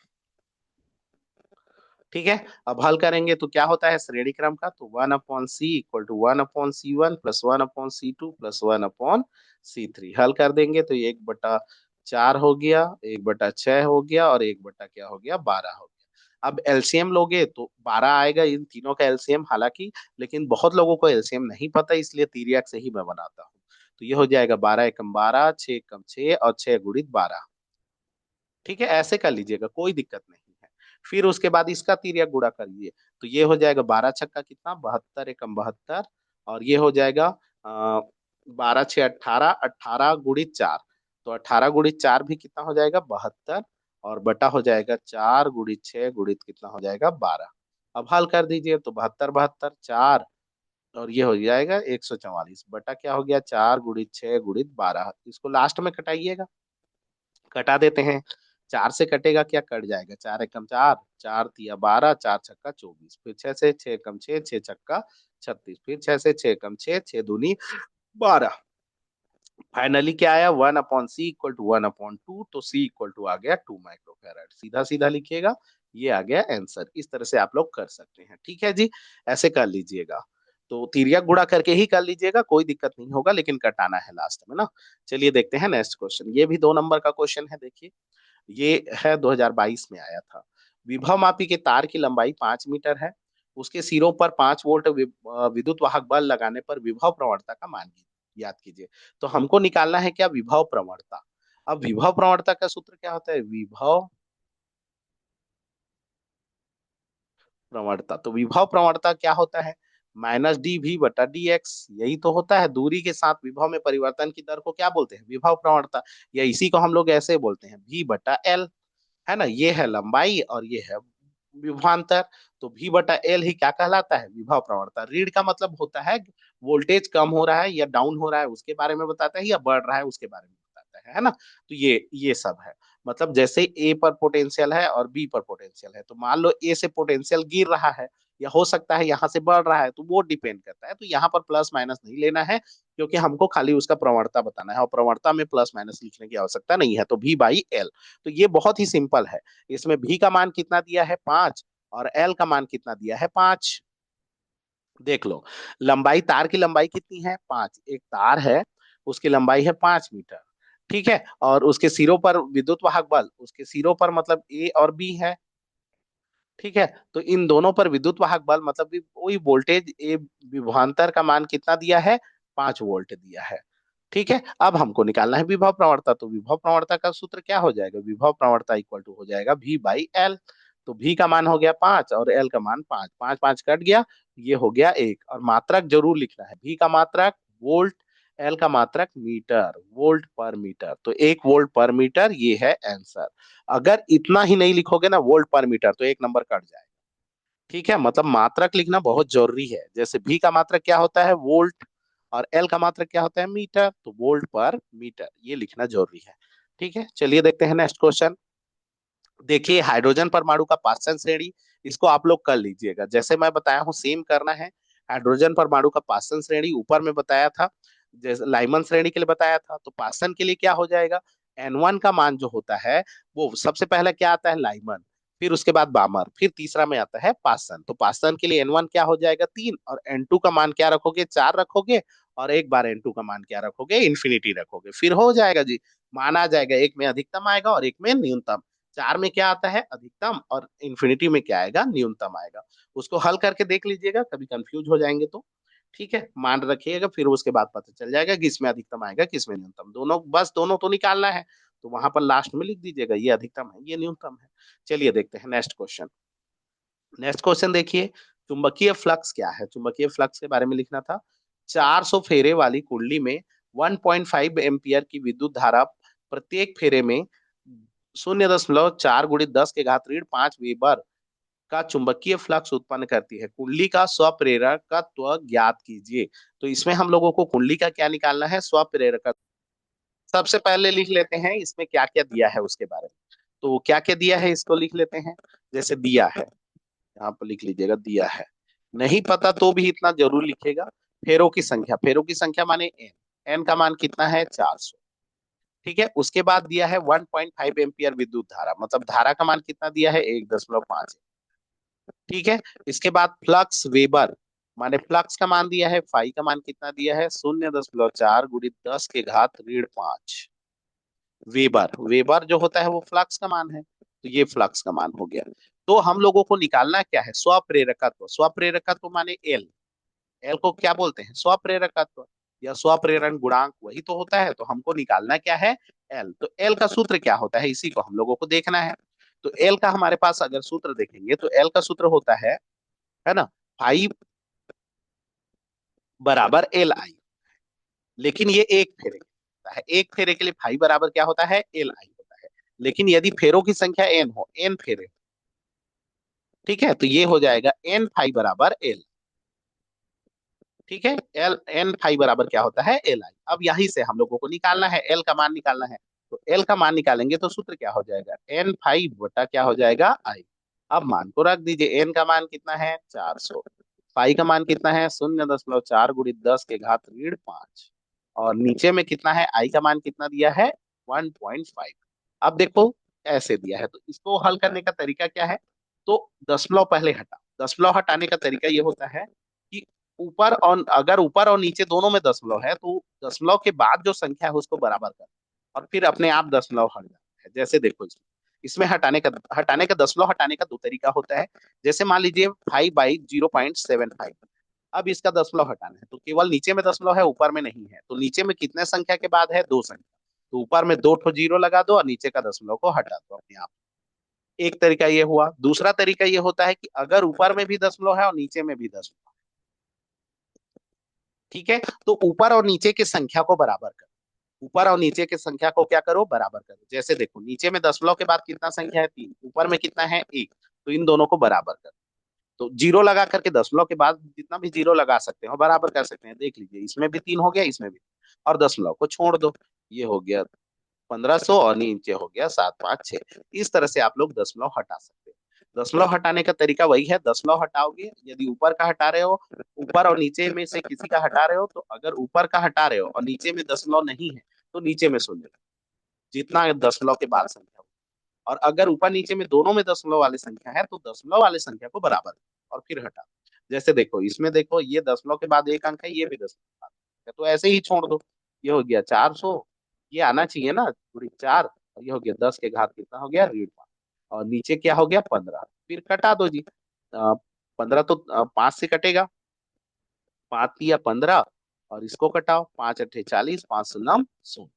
ठीक है, अब हल करेंगे तो क्या होता है श्रेणी क्रम का, तो 1/C equal to 1/C1 plus 1/C2 plus 1/C3। हल कर देंगे तो ये 1/4 हो गया, 1/6 हो गया, और 1 बटा क्या हो गया 12 हो गया। अब एलसीएम लोगे तो 12 आएगा इन तीनों का एलसीएम, हालांकि लेकिन बहुत लोगों को एलसीएम नहीं पता, इसलिए तिर्यक से ही मैं बनाता हूँ। तो ये हो जाएगा 12 एकम 12, 6 एकम 6, और 6 गुणित 12। ठीक है, ऐसे कर लीजिएगा, कोई दिक्कत नहीं है। फिर उसके बाद इसका तिर्यक गुणा करिए, तो ये हो जाएगा 12 छक्का कितना 72 एकम 72, और ये हो जाएगा 12 6 18, 18 गुणित 4, तो 18 गुणित 4 भी कितना हो जाएगा 72, और बटा हो जाएगा 4 गुणित 6 गुणित कितना हो जाएगा 12। अब हल कर दीजिए तो 72 72 4, और ये हो जाएगा 144 बटा क्या हो गया 4 गुणित 6 गुणित 12। इसको लास्ट में कटाइएगा, कटा देते हैं, 4 से कटेगा क्या कट जाएगा, 4 एकम 4, 4 तिया 12, 4 छक्का 24, फिर 6 से 6 एकम 6, 6 छक्का 36, फिर 6 से 6 एकम 6, 6 दूनी 12। फाइनली क्या आया 1/C इक्वल टू 1/2, तो C इक्वल टू आ गया 2 माइक्रोफेराड। सीधा सीधा लिखिएगा, ये आ गया आंसर। इस तरह से आप लोग कर सकते हैं। ठीक है जी, ऐसे कर लीजिएगा, तो तिर्यक गुणा करके ही कर लीजिएगा, कोई दिक्कत नहीं होगा, लेकिन कटाना है लास्ट में ना। चलिए देखते हैं नेक्स्ट क्वेश्चन, ये भी 2 नंबर का क्वेश्चन है। देखिए ये है 2022 में आया था। विभव मापी के तार की लंबाई 5 मीटर है, उसके सिरों पर 5 वोल्ट विद्युत वाहक बल लगाने पर विभव प्रवणता का मान याद कीजिए। तो हमको निकालना है क्या विभव प्रवणता। अब विभव प्रवणता का सूत्र क्या होता है, विभव प्रवणता, तो विभव प्रवणता क्या होता है, -dV/dx, यही तो होता है। दूरी के साथ विभव में परिवर्तन की दर को क्या बोलते हैं विभव प्रवणता, या इसी को हम लोग ऐसे बोलते हैं V/L, है ना। ये है लंबाई और ये है विभवांतर, तो V/L ही क्या कहलाता है विभव प्रवणता। रीढ़ का मतलब होता है वोल्टेज कम हो रहा है या डाउन हो रहा है उसके बारे में बताता है, या बढ़ रहा है उसके बारे में बताता है ना। तो ये सब है। मतलब जैसे ए पर पोटेंशियल है और बी पर पोटेंशियल है, तो मान लो ए से पोटेंशियल गिर रहा है, या हो सकता है यहाँ से बढ़ रहा है, तो वो डिपेंड करता है। तो यहाँ पर प्लस माइनस नहीं लेना है, क्योंकि हमको खाली उसका प्रवणता बताना है, और प्रवणता में प्लस माइनस लिखने की आवश्यकता नहीं है। तो भी बाई एल। तो ये बहुत ही सिंपल है। इसमें भी का मान कितना दिया है, 5, और एल का मान कितना दिया है, 5। देख लो, लंबाई, तार की लंबाई कितनी है, 5। एक तार है, उसकी लंबाई है 5 मीटर। ठीक है, और उसके सिरों पर विद्युत वाहक बल, उसके सिरों पर मतलब ए और बी है। ठीक है, तो इन दोनों पर विद्युत वाहक बल मतलब भी वही वोल्टेज ए, विभवांतर का मान कितना दिया है, 5 वोल्ट दिया है। ठीक है, अब हमको निकालना है विभव प्रवणता। तो विभव प्रवणता का सूत्र क्या हो जाएगा, विभव प्रवणता इक्वल टू हो जाएगा V बाई एल। तो V का मान हो गया 5 और L का मान 5, 5 5 कट गया, ये हो गया 1। और मात्रक जरूर लिखना है, V का मात्रक वोल्ट, L का मात्रक मीटर, वोल्ट पर मीटर। तो 1 वोल्ट पर मीटर, ये है आंसर। अगर इतना ही नहीं लिखोगे ना, वोल्ट पर मीटर, तो एक नंबर कट जाएगा। ठीक है, मतलब मात्रक लिखना बहुत जरूरी है। जैसे भी का मात्रक क्या होता है, वोल्ट, और एल का मात्रक क्या होता है, मीटर। तो वोल्ट पर मीटर ये लिखना जरूरी है। ठीक है, चलिए देखते हैं नेक्स्ट क्वेश्चन। देखिए, हाइड्रोजन परमाणु का पाचन श्रेणी, इसको आप लोग कर लीजिएगा, जैसे मैं बताया हूँ सेम करना है। हाइड्रोजन परमाणु का पाचन श्रेणी ऊपर में बताया था, जैसे लाइमन श्रेणी के लिए बताया था, तो पाचन के लिए क्या हो जाएगा, N1 का मान जो होता है, वो सबसे पहले क्या आता है, लाइमन, फिर उसके बाद बामर, फिर तीसरा में आता है पाचन। तो पाचन के लिए N1 क्या हो जाएगा, 3, और N2 का मान क्या रखोगे, 4 रखोगे, और एक बार N2 का मान क्या रखोगे, इन्फिनिटी रखोगे, फिर हो जाएगा जी। मान आ जाएगा, एक में अधिकतम आएगा और एक में न्यूनतम। 4 में क्या आता है, अधिकतम, और इन्फिनिटी में क्या आएगा, न्यूनतम आएगा। उसको हल करके देख लीजिएगा, कभी कंफ्यूज हो जाएंगे तो। ठीक है, मान रखिएगा, फिर उसके बाद पता चल जाएगा कि इसमें अधिकतम आएगा किसमें न्यूनतम, दोनों, बस दोनों तो निकालना है। तो वहां पर लास्ट में लिख दीजिएगा, ये अधिकतम है, ये न्यूनतम है। चलिए देखते हैं नेक्स्ट क्वेश्चन। नेक्स्ट क्वेश्चन देखिए, चुंबकीय फ्लक्स क्या है। चुंबकीय फ्लक्स के बारे में लिखना था। 400 फेरे वाली कुंडली में 1.5 एम्पियर की विद्युत धारा प्रत्येक फेरे में 0.4 गुणित 10 के घात ऋण 5 वेबर का चुंबकीय फ्लक्स उत्पन्न करती है। कुंडली का स्वप्रेरकत्व ज्ञात कीजिए। तो इसमें हम लोगों को कुंडली का क्या निकालना है, स्वप्रेरकत्व। सबसे पहले लिख लेते हैं इसमें क्या क्या दिया है उसके बारे में। तो क्या क्या दिया है इसको लिख लेते हैं। जैसे दिया है, यहाँ पर लिख लीजिएगा, दिया है। नहीं पता तो भी इतना जरूर लिखेगा। फेरों की संख्या, फेरों की संख्या माने एन, एन का मान कितना है, 400। ठीक है, उसके बाद दिया है 1.5 एम्पियर विद्युत धारा, मतलब धारा का मान कितना दिया है, 1.5। ठीक है, इसके बाद फ्लक्स वेबर, माने फ्लक्स का मान दिया है, फाई का मान कितना दिया है, 0.4 गुणित 10 के घात ऋण 5 वेबर। वेबर जो होता है वो फ्लक्स का मान है, तो ये फ्लक्स का मान हो गया। तो हम लोगों को निकालना क्या है, स्वप्रेरकत्व। स्वप्रेरकत्व माने एल, एल को क्या बोलते हैं, स्वप्रेरकत्व या स्वप्रेरण गुणांक, वही तो होता है। तो हमको निकालना क्या है, एल। तो एल का सूत्र क्या होता है, इसी को हम लोगों को देखना है। तो एल का हमारे पास अगर सूत्र देखेंगे, तो एल का सूत्र होता है ना, फाइव बराबर एल आई। लेकिन ये एक फेरे के लिए होता है, एक फेरे के लिए फाइव बराबर क्या होता है, एल आई होता है। लेकिन यदि फेरों की संख्या एन हो, एन फेरे, ठीक है, तो ये हो जाएगा एन फाइव बराबर एल। ठीक है, एल एन फाइव बराबर क्या होता है, एल आई। अब यहीं से हम लोगों को निकालना है, एल का मान निकालना है। तो एल का मान निकालेंगे तो सूत्र क्या हो जाएगा, एन फाइव बटा क्या हो जाएगा, आई। अब मान को रख दीजिए, एन का मान कितना है, 400। फाई का मान कितना है, 0.4 गुणित 10 के घात ऋण 5। और नीचे में कितना है, आई का मान कितना दिया है, 1.5। अब देखो, ऐसे दिया है, तो इसको हल करने का तरीका क्या है। तो दशमलव पहले हटा, दशमलव हटाने का तरीका ये होता है कि ऊपर और, अगर ऊपर और नीचे दोनों में दशमलव है, तो दशमलव के बाद जो संख्या है उसको बराबर कर, और फिर अपने आप दशमलव हट जाता है। जैसे देखो, इसमें इसमें हटाने का दशमलव हटाने का दो तरीका होता है। जैसे मान लीजिए 5/0.75, अब इसका दशमलव हटाना है, तो केवल नीचे में दशमलव है, ऊपर में नहीं है। तो नीचे में कितने संख्या के बाद है, दो संख्या, तो ऊपर में दो ठो जीरो लगा दो और नीचे का दशमलव को हटा दो अपने आप। एक तरीका ये हुआ। दूसरा तरीका ये होता है कि अगर ऊपर में भी दशमलव है और नीचे में भी दशमलव, ठीक है, तो ऊपर और नीचे की संख्या को बराबर करो। ऊपर और नीचे की संख्या को क्या करो, बराबर करो। जैसे देखो, नीचे में दशमलव के बाद कितना संख्या है, 3, ऊपर में कितना है, 1, तो इन दोनों को बराबर करो। तो जीरो लगा करके दशमलव के बाद जितना भी जीरो लगा सकते हो बराबर कर सकते हैं। देख लीजिए, इसमें भी 3 हो गया, इसमें भी, और दशमलव को छोड़ दो, ये हो गया 1500 और नीचे हो गया 756। इस तरह से आप लोग दशमलव हटा सकते हैं। दशमलव हटाने का तरीका वही है, दशमलव हटाओगे, यदि ऊपर का हटा रहे हो, ऊपर और नीचे में से किसी का हटा रहे हो, तो अगर ऊपर का हटा रहे हो और नीचे में दशमलव नहीं है तो नीचे में शून्य, जितना दशमलव के बाद संख्या हो। और अगर ऊपर नीचे में दोनों में दशमलव वाली संख्या है तो दशमलव वाली संख्या को बराबर और फिर हटा। जैसे देखो, इसमें देखो, ये दशमलव के बाद एक अंक है, ये भी दशमलव के बाद एक है, तो ऐसे ही छोड़ दो। ये हो गया 400, ये आना चाहिए ना पूरी 4, और ये हो गया 10 के घात कितना हो गया, ऋण 5, और नीचे क्या हो गया 15, फिर कटा दो जी। 15 तो 5 से कटेगा, 5 या 15, और इसको कटाओ, 5 अट्ठे 40, 5 शून्य शून्य।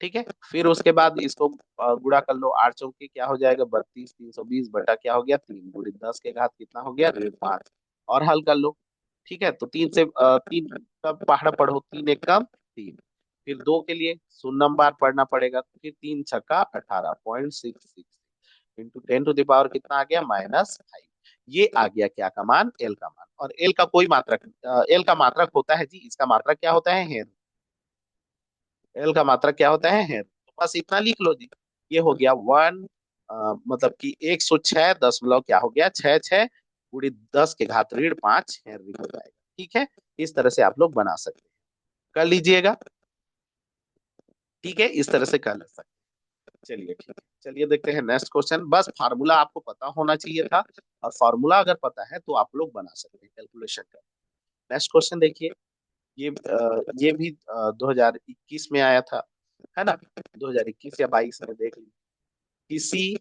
ठीक है, फिर उसके बाद इसको गुणा कर लो, 8 चौके क्या हो जाएगा 32, 320 बटा क्या हो गया 3, गुणित 10 के घात कितना हो गया ऋण 5, और हल कर लो। ठीक है, तो 3 का पहाड़ा पढ़ो, 3 एकम 3, फिर 2 के लिए शून्य बार पढ़ना पड़ेगा, फिर 3 छक्का 18.66 इंटू 10 टू द पावर कितना आ गया -5। ये आ गया क्या का मान, एल का मान। और एल का कोई मात्रक, एल का मात्रक होता है जी, इसका मात्रक क्या होता है, हेन। एल का मात्रक क्या होता है, हेन। तो बस इतना लिख लो जी। ये हो गया मतलब कि 106 दशमलव क्या हो गया 66 गुणित 10 के घात ऋण 5 हेनरी हो जाएगा। ठीक है, इस तरह से आप लोग बना सकते हैं, कर लीजिएगा। ठीक है, इस तरह से कर सकते हैं। चलिए ठीक है, चलिए देखते हैं नेक्स्ट क्वेश्चन। बस फार्मूला आपको पता होना चाहिए था, और फार्मूला अगर पता है तो आप लोग बना सकते हैं कैलकुलेशन कर। नेक्स्ट क्वेश्चन देखिए, ये भी 2021 में आया था, है ना, 2021 या 22 में, देख लीजिए। किसी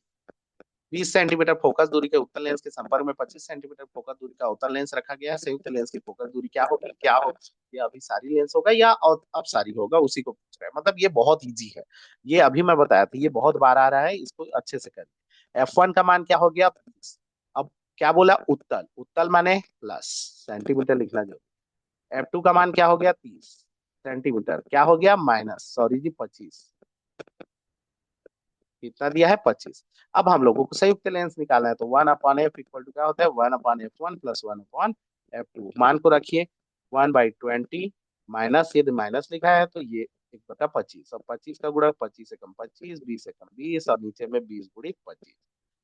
20 सेंटीमीटर फोकस दूरी के उत्तल लेंस के संपर्क में 25 सेंटीमीटर फोकस दूरी का अवतल लेंस रखा गया है। संयुक्त लेंस की फोकस दूरी क्या होगी, क्या हो, ये अभिसारी लेंस होगा या अपसारी होगा, उसी को पूछ रहे हैं। मतलब ये बहुत इजी है, ये अभी मैं बताया था, ये बहुत बार आ रहा है, इसको अच्छे से करिए। F1 का मान क्या हो गया 20। अब क्या बोला, उत्तल, उत्तल माने प्लस, सेंटीमीटर लिखना जो। F2 का मान क्या हो गया 30 सेंटीमीटर, क्या हो गया माइनस, सॉरी जी 25, कितना दिया है 25। अब हम लोगों को संयुक्त लेंस निकालना है, तो 1/f इक्वल टू क्या होता है 1/f1 प्लस 1/f2। मान को रखिए 1/20, माइनस, ये माइनस लिखा है तो ये 1/25, अब 25 का गुणा 25 एकम 25, 20 एकम 20, और नीचे में 20 गुणित 25।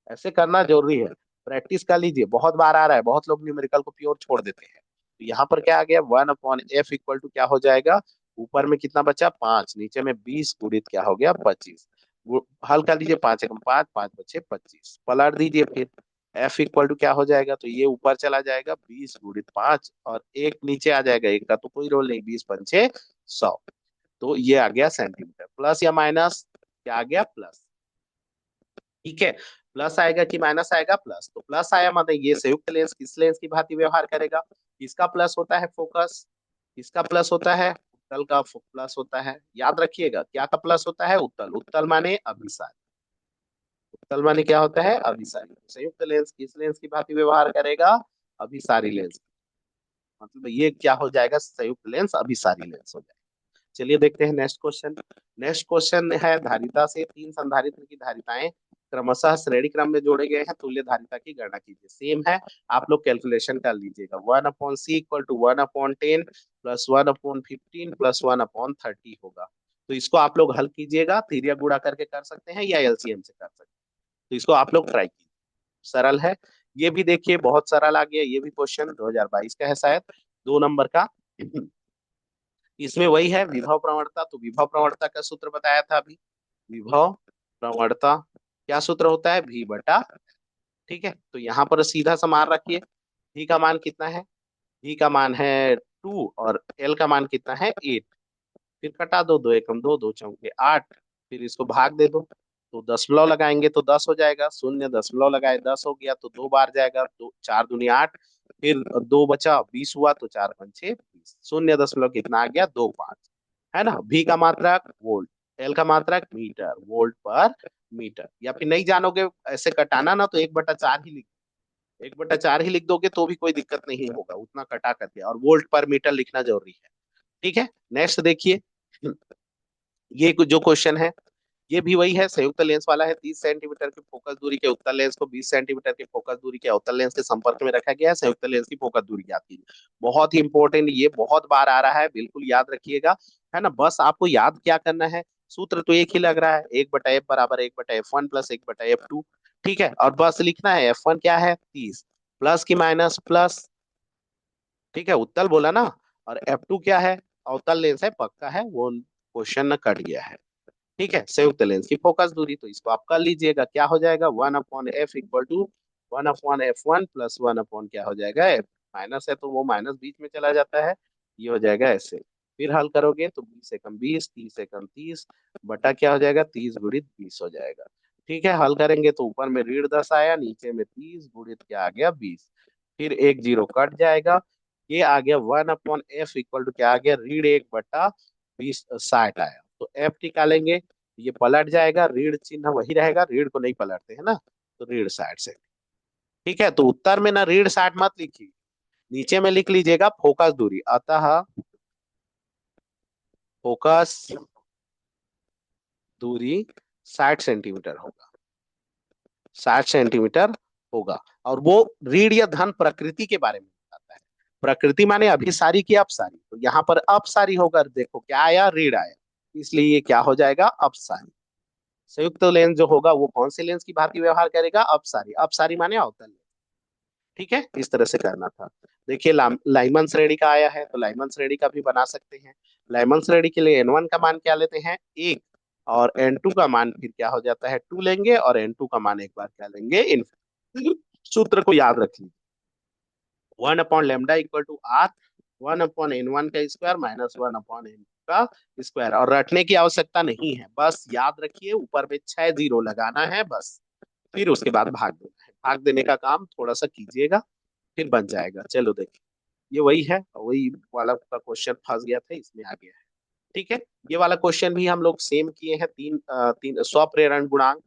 ऐसे करना जरूरी है, प्रैक्टिस कर लीजिए, बहुत बार आ रहा है, बहुत लोग न्यूमेरिकल को प्योर छोड़ देते हैं। तो यहाँ पर क्या आ गया 1/f इक्वल टू क्या हो जाएगा, ऊपर में कितना बचा 5, नीचे में 20 गुणित क्या हो गया 25। हल कर लीजिए, 5 एकम 5, 5 × 5 = 25, पलट दीजिए फिर। एफ इक्वल टू क्या हो जाएगा, तो ये ऊपर चला जाएगा 20 गुणित 5, और एक नीचे आ जाएगा, एक का तो कोई रोल नहीं, 20 × 5 = 100। तो ये आ गया सेंटीमीटर, प्लस या माइनस, क्या आ गया प्लस। ठीक है, प्लस आएगा कि माइनस आएगा, प्लस, तो प्लस आया मतलब ये संयुक्त लेंस किस लेंस की भांति व्यवहार करेगा, किसका प्लस होता है फोकस, किसका प्लस होता है उत्तल का प्लस होता है। याद रखिएगा क्या का प्लस होता है, उत्तल, उत्तल माने अभिसारी, उत्तल माने क्या होता है अभिसारी। संयुक्त लेंस किस लेंस की भांति व्यवहार करेगा, अभिसारी लेंस, मतलब ये क्या हो जाएगा, संयुक्त लेंस अभिसारी लेंस हो जाएगा। चलिए देखते हैं नेक्स्ट क्वेश्चन। नेक्स्ट क्वेश्चन है, धारिता से 3 संधारित्र की धारिताएं क्रमशः श्रेणी क्रम में जोड़े गए हैं, तुल्य धारिता की गणना कीजिए। सेम है, आप लोग कैलकुलेशन कर लीजिएगा। 1/c equal to 1/10 plus 1/15 plus 1/30 होगा। तो इसको आप लोग हल कीजिएगा, तिर्यक गुणा करके कर सकते हैं या एलसीएम से कर सकते हैं, तो इसको आप लोग ट्राई कीजिए, सरल है। ये भी देखिए बहुत सरल आ गया, ये भी क्वेश्चन 2022 का है शायद, 2 नंबर का। इसमें वही है विभव प्रवणता, तो विभव प्रवणता का सूत्र बताया था अभी। विभव प्रवणता क्या सूत्र होता है, V/। ठीक है, तो यहाँ पर सीधा सा मान रखिए, V का मान कितना है, V का मान है 2, और L का मान कितना है 8। फिर कटा दो, 2 एकम 2, 2 चौके 8, फिर इसको भाग दे दो, तो दशमलव लगाएंगे तो 10 हो जाएगा, शून्य दशमलव लगाए 10 हो गया, तो 2 बार जाएगा, 4 दूनी 8, फिर 2 बचा 20 हुआ, तो 4 × 5 = 20, शून्य दशमलव कितना आ गया 25, है ना। भी का मात्रक वोल्ट, एल का मात्रक मीटर, वोल्ट पर मीटर। या फिर नहीं जानोगे ऐसे कटाना ना, तो 1/4 ही लिख, 1/4 ही लिख दोगे तो भी कोई दिक्कत नहीं होगा, उतना कटा करके, और वोल्ट पर मीटर लिखना जरूरी है। ठीक है, नेक्स्ट देखिए, ये जो क्वेश्चन है, ये भी वही है, संयुक्त लेंस वाला है। 30 सेंटीमीटर की फोकस दूरी के उत्तल लेंस को 20 सेंटीमीटर के फोकस दूरी के अवतल लेंस के संपर्क में रखा गया है, संयुक्त लेंस की फोकस दूरी ज्ञात कीजिए। बहुत ही इंपॉर्टेंट, ये बहुत बार आ रहा है, बिल्कुल याद रखिएगा। है ना, बस आपको याद क्या करना है, सूत्र तो एक ही लग रहा है, 1/f बराबर 1/f1 प्लस 1/f2। ठीक है, और बस लिखना है F1 क्या है 30, प्लस की माइनस प्लस, ठीक है, उत्तल बोला ना, और F2 क्या है, अवतल लेंस है, पक्का है वो, क्वेश्चन न कट गया है। ठीक है, संयुक्त लेंस की फोकस दूरी, तो इसको आप कर लीजिएगा, क्या हो जाएगा 1/f equal to 1/f1 plus 1 क्या हो जाएगा f, माइनस है तो वो माइनस बीच में चला जाता है, ये हो जाएगा ऐसे। फिर हल करोगे तो 20 एकम 20, 30 एकम 30, बटा क्या हो जाएगा 30 × 20 हो जाएगा। ठीक है, हल करेंगे तो ऊपर में ऋण 10 आया, नीचे में 30 × क्या आ गया 20, फिर एक जीरो कट जाएगा, ये आ गया 1/f इक्वल टू क्या आ गया ऋण 1/20 60 आया। तो एफ निकालेंगे, ये पलट जाएगा, ऋण चिन्ह वही रहेगा, ऋण को नहीं पलटते है ना, तो ऋण 60 से। ठीक है, तो उत्तर में ना ऋण 60 मत लिखिए, नीचे में लिख लीजिएगा फोकस दूरी, अतः फोकस दूरी 60 सेंटीमीटर होगा, 60 सेंटीमीटर होगा। और वो ऋण या धन प्रकृति के बारे में बताता है, प्रकृति माने अभिसारी की अपसारी, तो यहाँ पर अपसारी होगा, देखो क्या आया ऋण आया, इसलिए ये क्या हो जाएगा अपसारी। संयुक्त लेंस जो होगा वो कौन से लेंस की भांति व्यवहार करेगा, अपसारी, अपसारी माने अवतल लेंस। ठीक है, इस तरह से करना था। देखिए लाइमन श्रेणी का आया है, तो लाइमन श्रेणी का भी बना सकते हैं। लाइमन श्रेणी के लिए N1 का मान क्या लेते हैं 1, और N2 का मान फिर क्या हो जाता है 2 लेंगे, और N2 का मान एक बार क्या लेंगे इनफिनिटी। सूत्र को याद रखिए, 1/λ इक्वल टू आर, 1/N1 का स्क्वायर माइनस 1/N का स्क्वायर, और रटने की आवश्यकता नहीं है, बस याद रखिए ऊपर में 6 जीरो लगाना है बस, फिर उसके बाद भाग देना है, भाग देने का काम थोड़ा सा कीजिएगा, फिर बन जाएगा। चलो देखिए, ये वही है, वही वाला का क्वेश्चन फंस गया था, इसमें आ गया है। ठीक है, ये वाला क्वेश्चन भी हम लोग सेम किए हैं, तीन स्वप्रेरण गुणांक।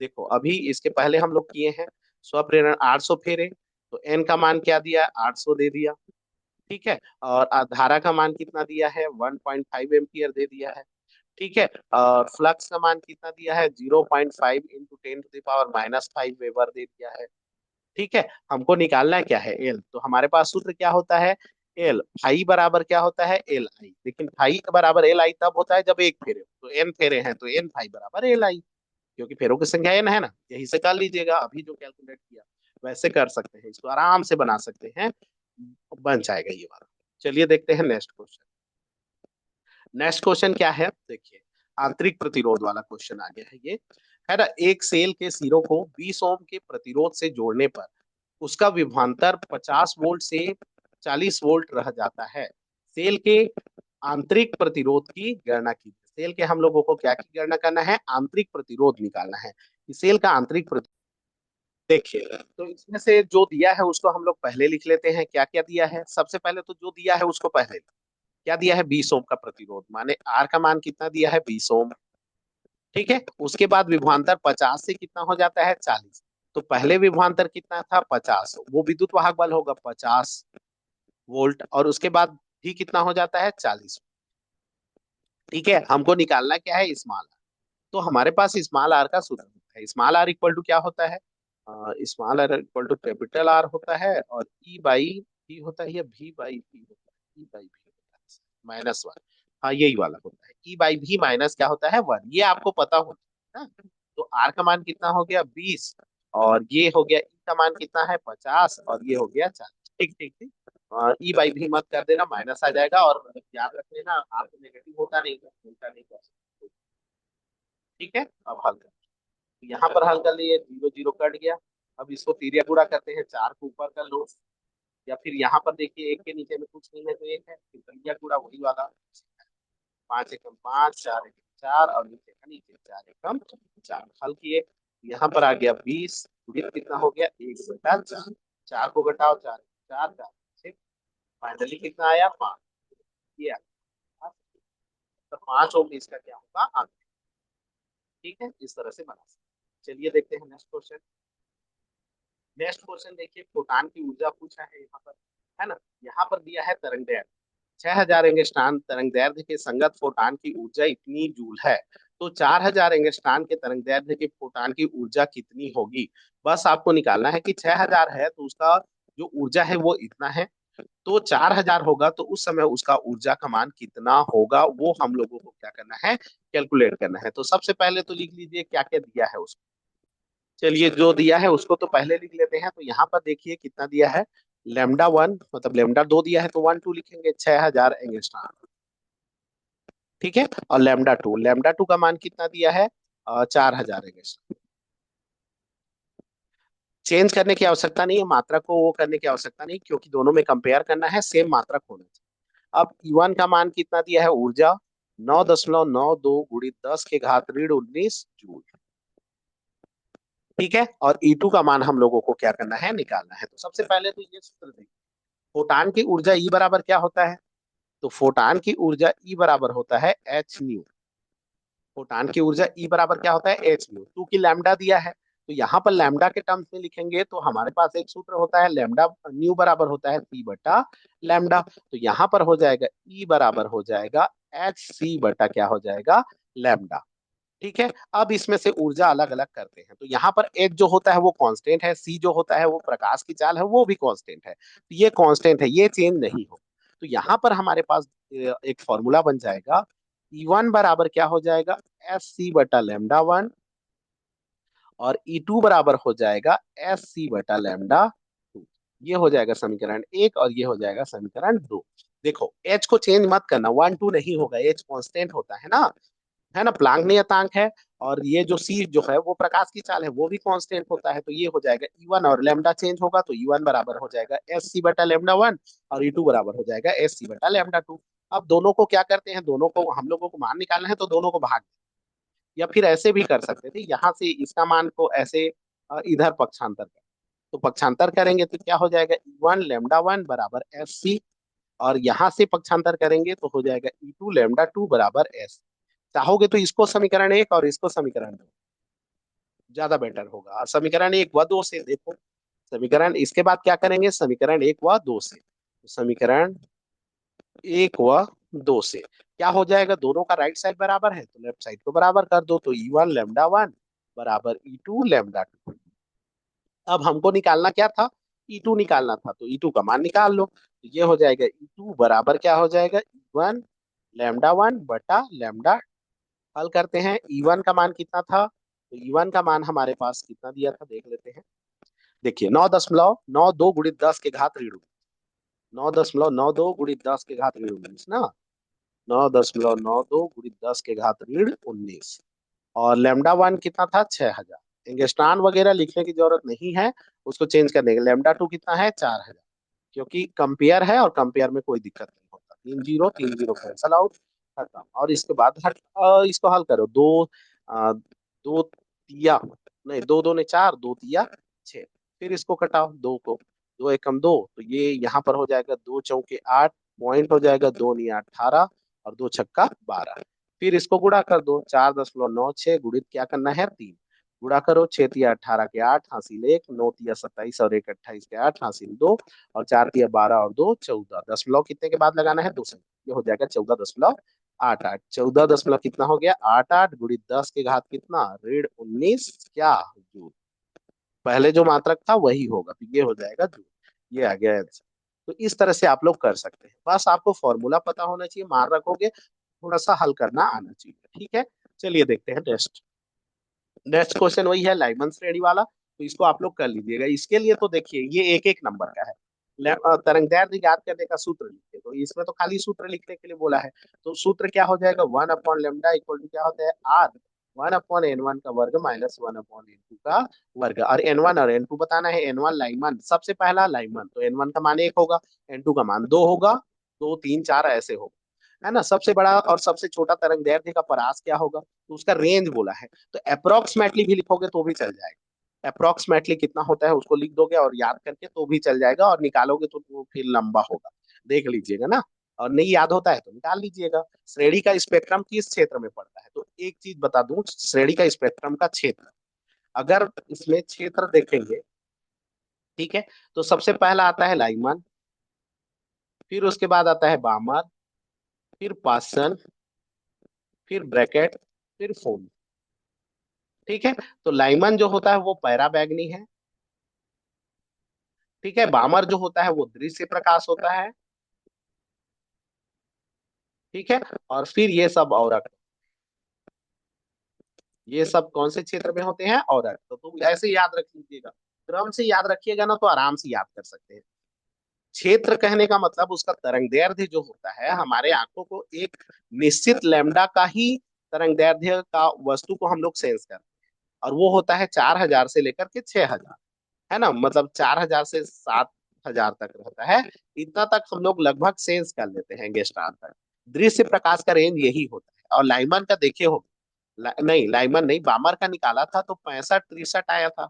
देखो अभी इसके पहले हम लोग किए हैं स्वप्रेरण 800 फेरे, तो एन का मान क्या दिया 800 दे दिया। ठीक है, और धारा का मान कितना दिया है 1.5 एम्पियर दे दिया है। ठीक है, और फ्लक्स का मान कितना दिया है 0.5 इंटू 10⁻⁻5 वेबर दे दिया है। ठीक है, हमको निकालना है क्या है एल, तो हमारे पास सूत्र क्या होता है एल फाई बराबर क्या होता है एल आई, लेकिन फाई बराबर एल आई तब होता है जब एक फेरे हो, तो एन फेरे हैं तो एन फाई बराबर एल आई, क्योंकि फेरों की संख्या एन है ना, यही से कर लीजिएगा, अभी जो कैलकुलेट किया वैसे कर सकते हैं, इसको आराम से बना सकते हैं, बन जाएगा ये वाला। चलिए देखते हैं नेक्स्ट क्वेश्चन। नेक्स्ट क्वेश्चन क्या है देखिए, आंतरिक प्रतिरोध वाला क्वेश्चन आ गया है ये। है ना, एक सेल के सिरों को 20 ओम के प्रतिरोध से जोड़ने पर उसका विभवांतर 50 वोल्ट से 40 वोल्ट रह जाता है। सेल के आंतरिक प्रतिरोध की गणना कीजिए। सेल के हम लोगों को क्या की गणना करना है, आंतरिक प्रतिरोध निकालना है कि सेल का आंतरिक प्रतिरोध। देखिए, तो इसमें से जो दिया है उसको हम लोग पहले लिख लेते हैं, क्या क्या दिया है, सबसे पहले तो जो दिया है उसको पहले, क्या दिया है 20 ओम का प्रतिरोध, माने आर का मान कितना दिया है 20 ओम। ठीक है, उसके बाद विभवांतर 50 से कितना हो जाता है 40, तो पहले विभवांतर कितना था 50, वो विद्युत वाहक बल होगा 50 वोल्ट, और उसके बाद भी कितना हो जाता है 40। ठीक है, हमको निकालना क्या है स्मॉल आर, तो हमारे पास स्मॉल आर का सूत्र होता है, स्मॉल आर इक्वल टू क्या होता है, small R equal to capital R होता है, और ई बाई भी होता है, या भी बाई भी होता है, ई बाई भी होता है -1, हाँ यही वाला होता है, ई बाई भी माइनस क्या होता है 1, ये आपको पता होता है ना। तो आर का मान कितना हो गया 20, और ये हो गया ई का मान कितना है 50, और ये हो गया 40। ठीक ठीक ठीक, ई बाई भी मत कर देना, माइनस आ जाएगा, और याद रख लेना आप नेगेटिव होता नहीं, उल्टा नहीं कर सकते। ठीक है, अब हल कर, यहाँ पर हल कर लिए, जीरो जीरो कट गया, अब इसको तिरिया गुणा करते हैं, 4 को ऊपर कर लो, या फिर यहाँ पर देखिए एक के नीचे में कुछ नहीं है तो एक है, फिर तिरिया गुणा वही वाला, 5 एकम 5, 4 एकम 4, और नीचे का नीचे 4 एकम 4, हल किए, यहाँ पर आ गया 20, कितना हो गया 1/4, 4 को घटाओ 4 4 फाइनली कितना आया 5, ये आ गया। तो 5 ओम इसका क्या होगा आंसर। ठीक है, इस तरह से बना सकते। चलिए देखते हैं नेक्स्ट क्वेश्चन। नेक्स्ट क्वेश्चन देखिए, फोटान की ऊर्जा पूछा है यहाँ पर, है ना, यहाँ पर दिया है तरंग दैर्ध्य 6000 एंगस्ट्रॉम, तरंग दैर्ध्य के संगत फोटान की ऊर्जा इतनी जूल है, तो 4000 एंगस्ट्रॉन के तरंग दैर्ध्य के फोटान की ऊर्जा कितनी होगी। बस आपको निकालना है कि 6000 है तो उसका जो ऊर्जा है वो इतना है, तो 4000 होगा तो उस समय उसका ऊर्जा का मान कितना होगा, वो हम लोगों को क्या करना है, कैलकुलेट करना है। तो सबसे पहले तो लिख लीजिए क्या क्या दिया है उसको। चलिए जो दिया है उसको तो पहले लिख लेते हैं। तो यहाँ पर देखिए कितना दिया है, लेमडा वन मतलब लेमडा दो दिया है तो वन टू लिखेंगे, 6000 एंगस्ट्रॉन। ठीक है, और लेमडा टू का मान कितना दिया है, 4000 एंगस्ट्रॉन। चेंज करने की आवश्यकता नहीं है, मात्रा को वो करने की आवश्यकता नहीं, क्योंकि दोनों में कंपेयर करना है, सेम मात्रक होना चाहिए। अब ईवन का मान कितना दिया है, ऊर्जा 9.92 × 10⁻⁻19 जूल। ठीक है, और E2 का मान हम लोगों को क्या करना है, निकालना है। तो सबसे पहले तो ये सूत्र देखिए, फोटान की ऊर्जा ई बराबर क्या होता है, तो फोटान की ऊर्जा ई बराबर होता है एच न्यू। फोटान की ऊर्जा ई बराबर क्या होता है, एच न्यू। टू की लैम्डा दिया है तो यहाँ पर लैम्डा के टर्म्स में लिखेंगे तो हमारे पास एक सूत्र होता है, लैम्डा न्यू बराबर होता है सी बटा लैम्डा। तो यहाँ पर हो जाएगा ई बराबर हो जाएगा एच सी बटा क्या हो जाएगा, लैम्डा। ठीक है, अब इसमें से ऊर्जा अलग अलग करते हैं। तो यहाँ पर एच जो होता है वो कांस्टेंट है, सी जो होता है वो प्रकाश की चाल है वो भी कांस्टेंट है, तो ये कांस्टेंट है, ये चेंज नहीं हो। तो यहाँ पर हमारे पास एक फॉर्मूला बन जाएगा, ई वन बराबर क्या हो जाएगा, एस सी बटा लेमडा वन, और ई टू बराबर हो जाएगा एस सी बटा लेमडा टू। ये हो जाएगा समीकरण एक और ये हो जाएगा समीकरण दो। देखो एच को चेंज मत करना, वन टू नहीं होगा, एच कांस्टेंट होता है ना, प्लांक नियतांक है। और ये जो सी जो है वो प्रकाश की चाल है वो भी कांस्टेंट होता है, तो ये हो जाएगा ई वन, और लेमडा चेंज होगा तो ई वन बराबर हो जाएगा एस सी बटा लेमडा वन, और ई टू बराबर हो जाएगा एस सी बटा लेमडा टू। अब दोनों को क्या करते हैं, दोनों को हम लोगों को मान निकालना है तो दोनों को भाग, या फिर ऐसे भी कर सकते थे, यहाँ से इसका मान को ऐसे इधर पक्षांतर कर, तो पक्षांतर करेंगे तो क्या हो जाएगा, ई वन लेमडा वन बराबर एस सी, और यहाँ से पक्षांतर करेंगे तो हो जाएगा ई टू लेमडा टू बराबर एस। चाहोगे तो इसको समीकरण एक और इसको समीकरण दो, ज्यादा बेटर होगा। और समीकरण एक व दो से देखो, समीकरण इसके बाद क्या करेंगे, समीकरण एक व दो से, तो समीकरण एक व दो से क्या हो जाएगा, दोनों का राइट साइड बराबर है तो लेफ्ट साइड को बराबर कर दो, तो ई वन लेमडा वन बराबर ई टू लेमडा टू। अब हमको निकालना क्या था, ई टू निकालना था, तो ई टू का मान निकाल लो, तो ये हो जाएगा ई टू बराबर क्या हो जाएगा, ई वन लेमडा वन बटा लेमडा। हल करते हैं, ई वन का मान कितना था, तो ई वन का मान हमारे पास कितना दिया था देख लेते हैं। देखिए 9.92 × 10⁻⁻² 9.92 × 10⁻⁻² ना, 9.92 × 10⁻⁻19। और लेमडा वन कितना था, 6000। एंगस्ट्रॉन वगैरह लिखने की जरूरत नहीं है, उसको चेंज करने के। लेमडा टू कितना है, 4000, क्योंकि कंपेयर है और कंपेयर में कोई दिक्कत नहीं होता, तीन जीरो कैंसल आउट, खत्म। और इसके बाद इसको हल करो, दो तिया, नहीं दो दो ने चार, दो तिया छः, फिर इसको कटाओ दो को, दो एकम दो, तो ये यहाँ पर हो जाएगा दो चौके आठ, पॉइंट हो जाएगा दो निया 18, और दो छक्का 12। फिर इसको गुणा कर दो, 4.96 गुणित क्या करना है, तीन, गुणा करो, 6 तिया 18 के 8 हासिल एक, 9 तिया 27 और एक 28 के 8 हासिल दो, और 4 तिया 12 और दो 14, दशमलव कितने के बाद लगाना है, दो से, ये हो जाएगा 14.88। 14 कितना हो गया, 88 गुणित 10 के घात कितना, ऋण 19 क्या जूल। पहले जो मात्रक था वही होगा, तो ये हो जाएगा जूल। ये आ गया आंसर। तो इस तरह से आप लोग कर सकते हैं, बस आपको फॉर्मूला पता होना चाहिए, मान रखोगे, थोड़ा सा हल करना आना चाहिए। ठीक है, चलिए देखते हैं नेक्स्ट। नेक्स्ट क्वेश्चन वही है लाइमन श्रेणी वाला, तो इसको आप लोग कर लीजिएगा। इसके लिए तो देखिए ये एक एक नंबर का है। तरंगदैर्ध्य ज्ञात करने का सूत्र लिखिए, तो इसमें तो खाली सूत्र लिखने के लिए बोला है। तो सूत्र क्या हो जाएगा, one upon lambda equal to क्या होता है, R one upon n one का वर्ग minus one upon n two का वर्ग। और एन वन और एन टू बताना है। एन वन लाइमन, सबसे पहला लाइमन, तो एन वन का मान एक होगा, एन टू का मान दो होगा, दो तीन चार ऐसे होगा, है ना। सबसे बड़ा और सबसे छोटा तरंगदैर्ध्य का परास क्या होगा, तो उसका रेंज बोला है, तो अप्रोक्सीमेटली भी लिखोगे तो भी चल जाएगा। अप्रोक्सीमेटली कितना होता है उसको लिख दोगे और याद करके तो भी चल जाएगा, और निकालोगे तो वो फिर लंबा होगा, देख लीजिएगा ना। और नहीं याद होता है तो निकाल लीजिएगा। श्रेणी का स्पेक्ट्रम किस क्षेत्र में पड़ता है, तो एक चीज बता दूं, श्रेणी का स्पेक्ट्रम का क्षेत्र, अगर इसमें क्षेत्र देखेंगे, ठीक है, तो सबसे पहला आता है लाइमन, फिर उसके बाद आता है बामर, फिर पासन, फिर ब्रैकेट, फिर फोन। ठीक है, तो लाइमन जो होता है वो पैराबैंगनी है। ठीक है, बामर जो होता है वो दृश्य प्रकाश होता है। ठीक है, और फिर ये सब औरक, ये सब कौन से क्षेत्र में होते हैं, औरक। तो तुम ऐसे याद रख लीजिएगा, क्रम से याद रखिएगा ना तो आराम से याद कर सकते हैं। क्षेत्र कहने का मतलब उसका तरंगदैर्ध्य जो होता है, हमारे आंखों को एक निश्चित लैम्डा का ही तरंगदैर्ध्य का वस्तु को हम लोग सेंस करते हैं, और वो होता है 4,000 से लेकर के 6,000। है ना, मतलब 4,000 से 7,000 तक रहता है। इतना तक हम लोग लगभग सेंस कर लेते हैं गेस्टार तक। दृश्य प्रकाश का रेंज यही होता है। और लाइमन का देखे हो, नहीं लाइमन नहीं, बामर का निकाला था तो 65-63 आया था।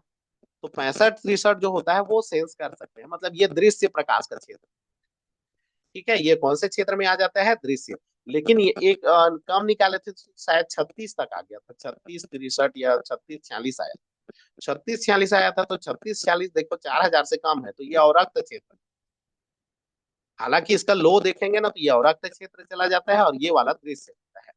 तो 65-63 जो होता है वो सेंस कर सकते हैं, मतलब ये दृश्य प्रकाश का क्षेत्र। ठीक है, ये कौन से क्षेत्र में आ जाता है, दृश्य। लेकिन ये एक कम निकाले थे तो शायद 36 तक आ गया था, 36-63 या 36-46 आया। 36-46 आया था, तो 36-46 देखो 4,000 से कम है, तो ये अवरक्त क्षेत्र। हालांकि इसका लो देखेंगे ना तो ये अवरक्त क्षेत्र चला जाता है, और ये वाला दृश्य होता है।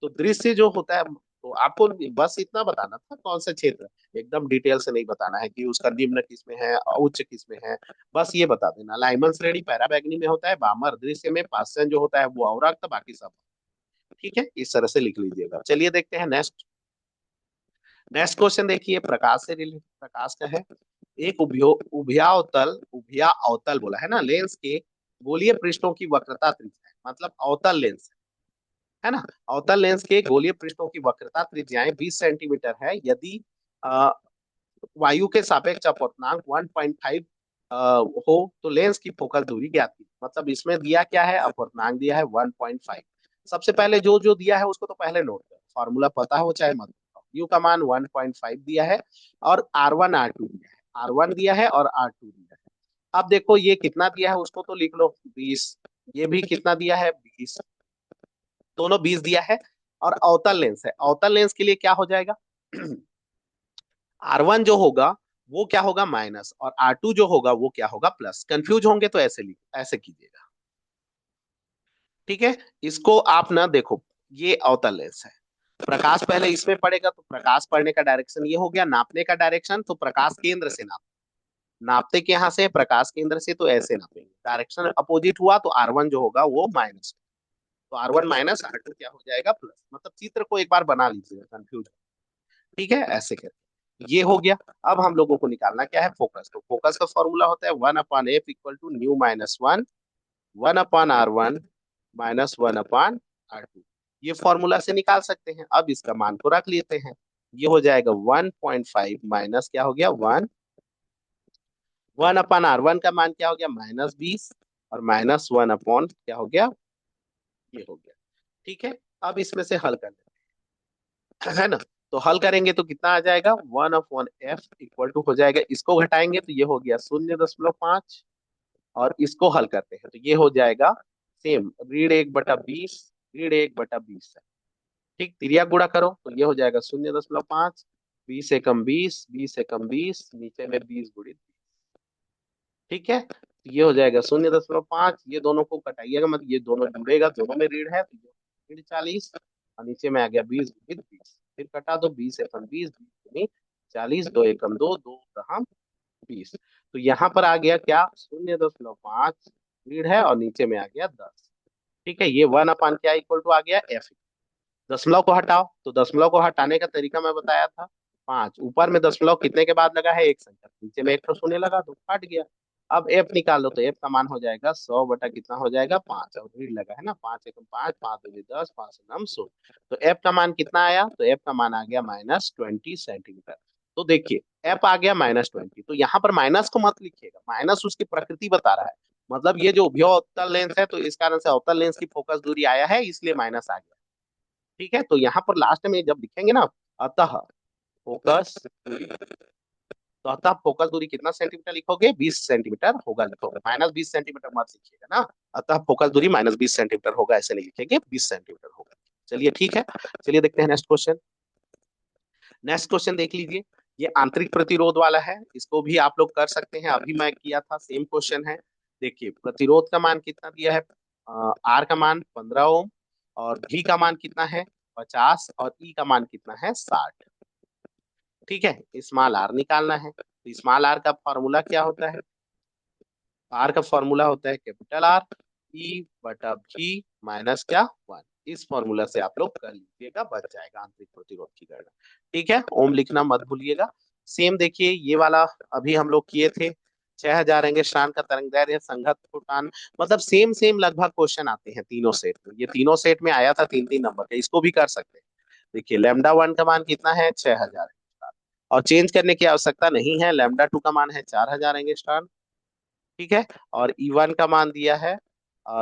तो दृश्य जो होता है, तो आपको बस इतना बताना था कौन सा क्षेत्र, एकदम डिटेल से नहीं बताना है कि उसका निम्न किस में है और उच्च किस में है। बस ये बता देना, लाइमन श्रेणी पैराबैंगनी में होता है, बामर दृश्य में, पास्चन जो होता है वो अवरक्त, बाकी सब। ठीक है, इस तरह से लिख लीजिएगा। चलिए देखते हैं नेक्स्ट। नेक्स्ट क्वेश्चन देखिए, प्रकाश से रिलेटेड, प्रकाश का है। एक उभया अवतल बोला है ना, लेंस के गोलीय पृष्ठों की वक्रता त्रिज्या, मतलब अवतल लेंस है ना। अवतल लेंस के गोलीय पृष्ठों की वक्रता त्रिज्याएं 20 सेंटीमीटर है। यदि अ, वायु के सापेक्ष अपवर्तनांक 1.5 हो तो लेंस की फोकल दूरी ज्ञात की। मतलब इसमें दिया क्या है, अपवर्तनांक दिया है 1.5। सबसे पहले जो जो दिया है उसको तो पहले नोट करो, फॉर्मूला पता हो चाहे मत, यू का मान 1.5 दिया है, और R1 R2 दिया है, R1 दिया है और R2 दिया है। अब देखो ये कितना दिया है उसको तो लिख लो 20, ये भी कितना दिया है 20, दोनों 20 दिया है। और अवतल लेंस है, अवतल लेंस के लिए क्या हो जाएगा, R1 जो होगा वो क्या होगा माइनस, और R2 जो होगा वो क्या होगा प्लस। कंफ्यूज होंगे तो ऐसे लिख, ऐसे कीजिएगा। ठीक है, इसको आप ना देखो, ये अवतल लेंस है, प्रकाश पहले इसमें पड़ेगा तो प्रकाश पड़ने का डायरेक्शन ये हो गया, नापने का डायरेक्शन तो प्रकाश केंद्र से नापते के यहाँ से, प्रकाश केंद्र से तो ऐसे नापेंगे, डायरेक्शन अपोजिट हुआ तो R1 जो होगा वो माइनस, तो R1 माइनस R2 क्या हो जाएगा प्लस। मतलब चित्र को एक बार बना लीजिएगा, कंफ्यूज। ठीक है, ऐसे करके ये हो गया। अब हम लोगों को निकालना क्या है, फोकस। तो फोकस का फॉर्मूला होता है 1/f equal to nu minus one, 1/R1 minus 1/R2। ये फॉर्मूला से निकाल सकते हैं। अब इसका मान को रख लेते हैं, ये हो जाएगा 1.5 माइनस क्या हो गया 1/R1 का मान क्या हो गया -20, और माइनस 1 क्या हो गया, ये हो गया। ठीक है, अब इसमें से हल कर है ना। तो हल करेंगे तो कितना आ जाएगा, 1/f इक्वल टू हो जाएगा, इसको घटाएंगे तो ये हो गया 0.5, और इसको हल करते हैं तो ये हो जाएगा सेम, ऋण 1/20, ऋण 1/20 है। ठीक, तिरिया गुणा करो तो ये हो जाएगा 0.5, 20 एकम 20, 20 एकम 20, नीचे में 20 × 20। ठीक है, तो ये हो जाएगा 0.5, ये दोनों को कटाइएगा, मतलब ये दोनों जुड़ेगा, दोनों में ऋण है तो ये ऋण 40, और नीचे में आ गया 20 × 20, फिर कटा दो 20 एकम 20, 20 × 40, 2 एकम 2, 2 दहम 20। तो यहाँ पर आ गया क्या 0.5 ऋण है, और नीचे में आ गया 10। ठीक है, ये 1 क्या इक्वल टू आ गया f। दशमलव को हटाओ, तो दशमलव को हटाने का तरीका मैं बताया था, 5 ऊपर में दशमलव कितने के बाद लगा है, एक संख्या, नीचे में एक तो शून्य लगा दो, हट गया। अब एफ निकाल लो तो एफ का मान हो जाएगा 100 बटा कितना हो जाएगा 5, और ऋण लगा है ना, 5 एकम 5, 5 × 10, 5 × 0। तो एफ का मान कितना आया, तो एफ का मान आ गया -20 सेंटीमीटर। तो देखिए एफ आ गया -20, तो यहाँ पर माइनस को मत लिखिएगा, माइनस उसकी प्रकृति बता रहा है। मतलब ये जो उभय अवतल लेंस है तो इस कारण से अवतल लेंस की फोकस दूरी आया है, इसलिए माइनस आ गया। ठीक है, तो यहाँ पर लास्ट में जब लिखेंगे ना, अतः फोकस दूरी, तो अतः फोकस दूरी कितना सेंटीमीटर लिखोगे, 20 सेंटीमीटर होगा, लिखोगे -20 सेंटीमीटर मत लिखिएगा ना। अतः फोकस दूरी -20 सेंटीमीटर होगा, ऐसे नहीं लिखेंगे, 20 सेंटीमीटर होगा। चलिए ठीक है, चलिए देखते हैं नेक्स्ट क्वेश्चन। नेक्स्ट क्वेश्चन देख लीजिए, ये आंतरिक प्रतिरोध वाला है, इसको भी आप लोग कर सकते हैं, अभी मैं किया था, सेम क्वेश्चन है। देखिए प्रतिरोध का मान कितना दिया है, आर का मान 15 ओम, और भी का मान कितना है 50 और ई का मान कितना है 60। ठीक है, स्मॉल आर निकालना है, तो स्मॉल आर का फॉर्मूला क्या होता है? आर का फॉर्मूला होता है कैपिटल आर ई बटा भी माइनस क्या 1। इस फॉर्मूला से आप लोग कर लीजिएगा, बच जाएगा आंतरिक प्रतिरोध की गणना। ठीक है, ओम लिखना मत भूलिएगा। सेम देखिए ये वाला अभी हम लोग किए थे, 6000 एंगस्ट्रॉन का तरंग दैर्घ्य संगत फोटॉन, मतलब सेम सेम लगभग क्वेश्चन आते हैं तीनों सेट में। ये तीनों सेट में आया था 3 3 नंबर का, इसको भी कर सकते हैं। देखिए लैम्डा 1 का मान कितना है 6000, और चेंज करने की आवश्यकता नहीं है। लैम्डा 2 का मान है 4000 एंगस्ट्रॉन। ठीक है, और E1 का मान दिया है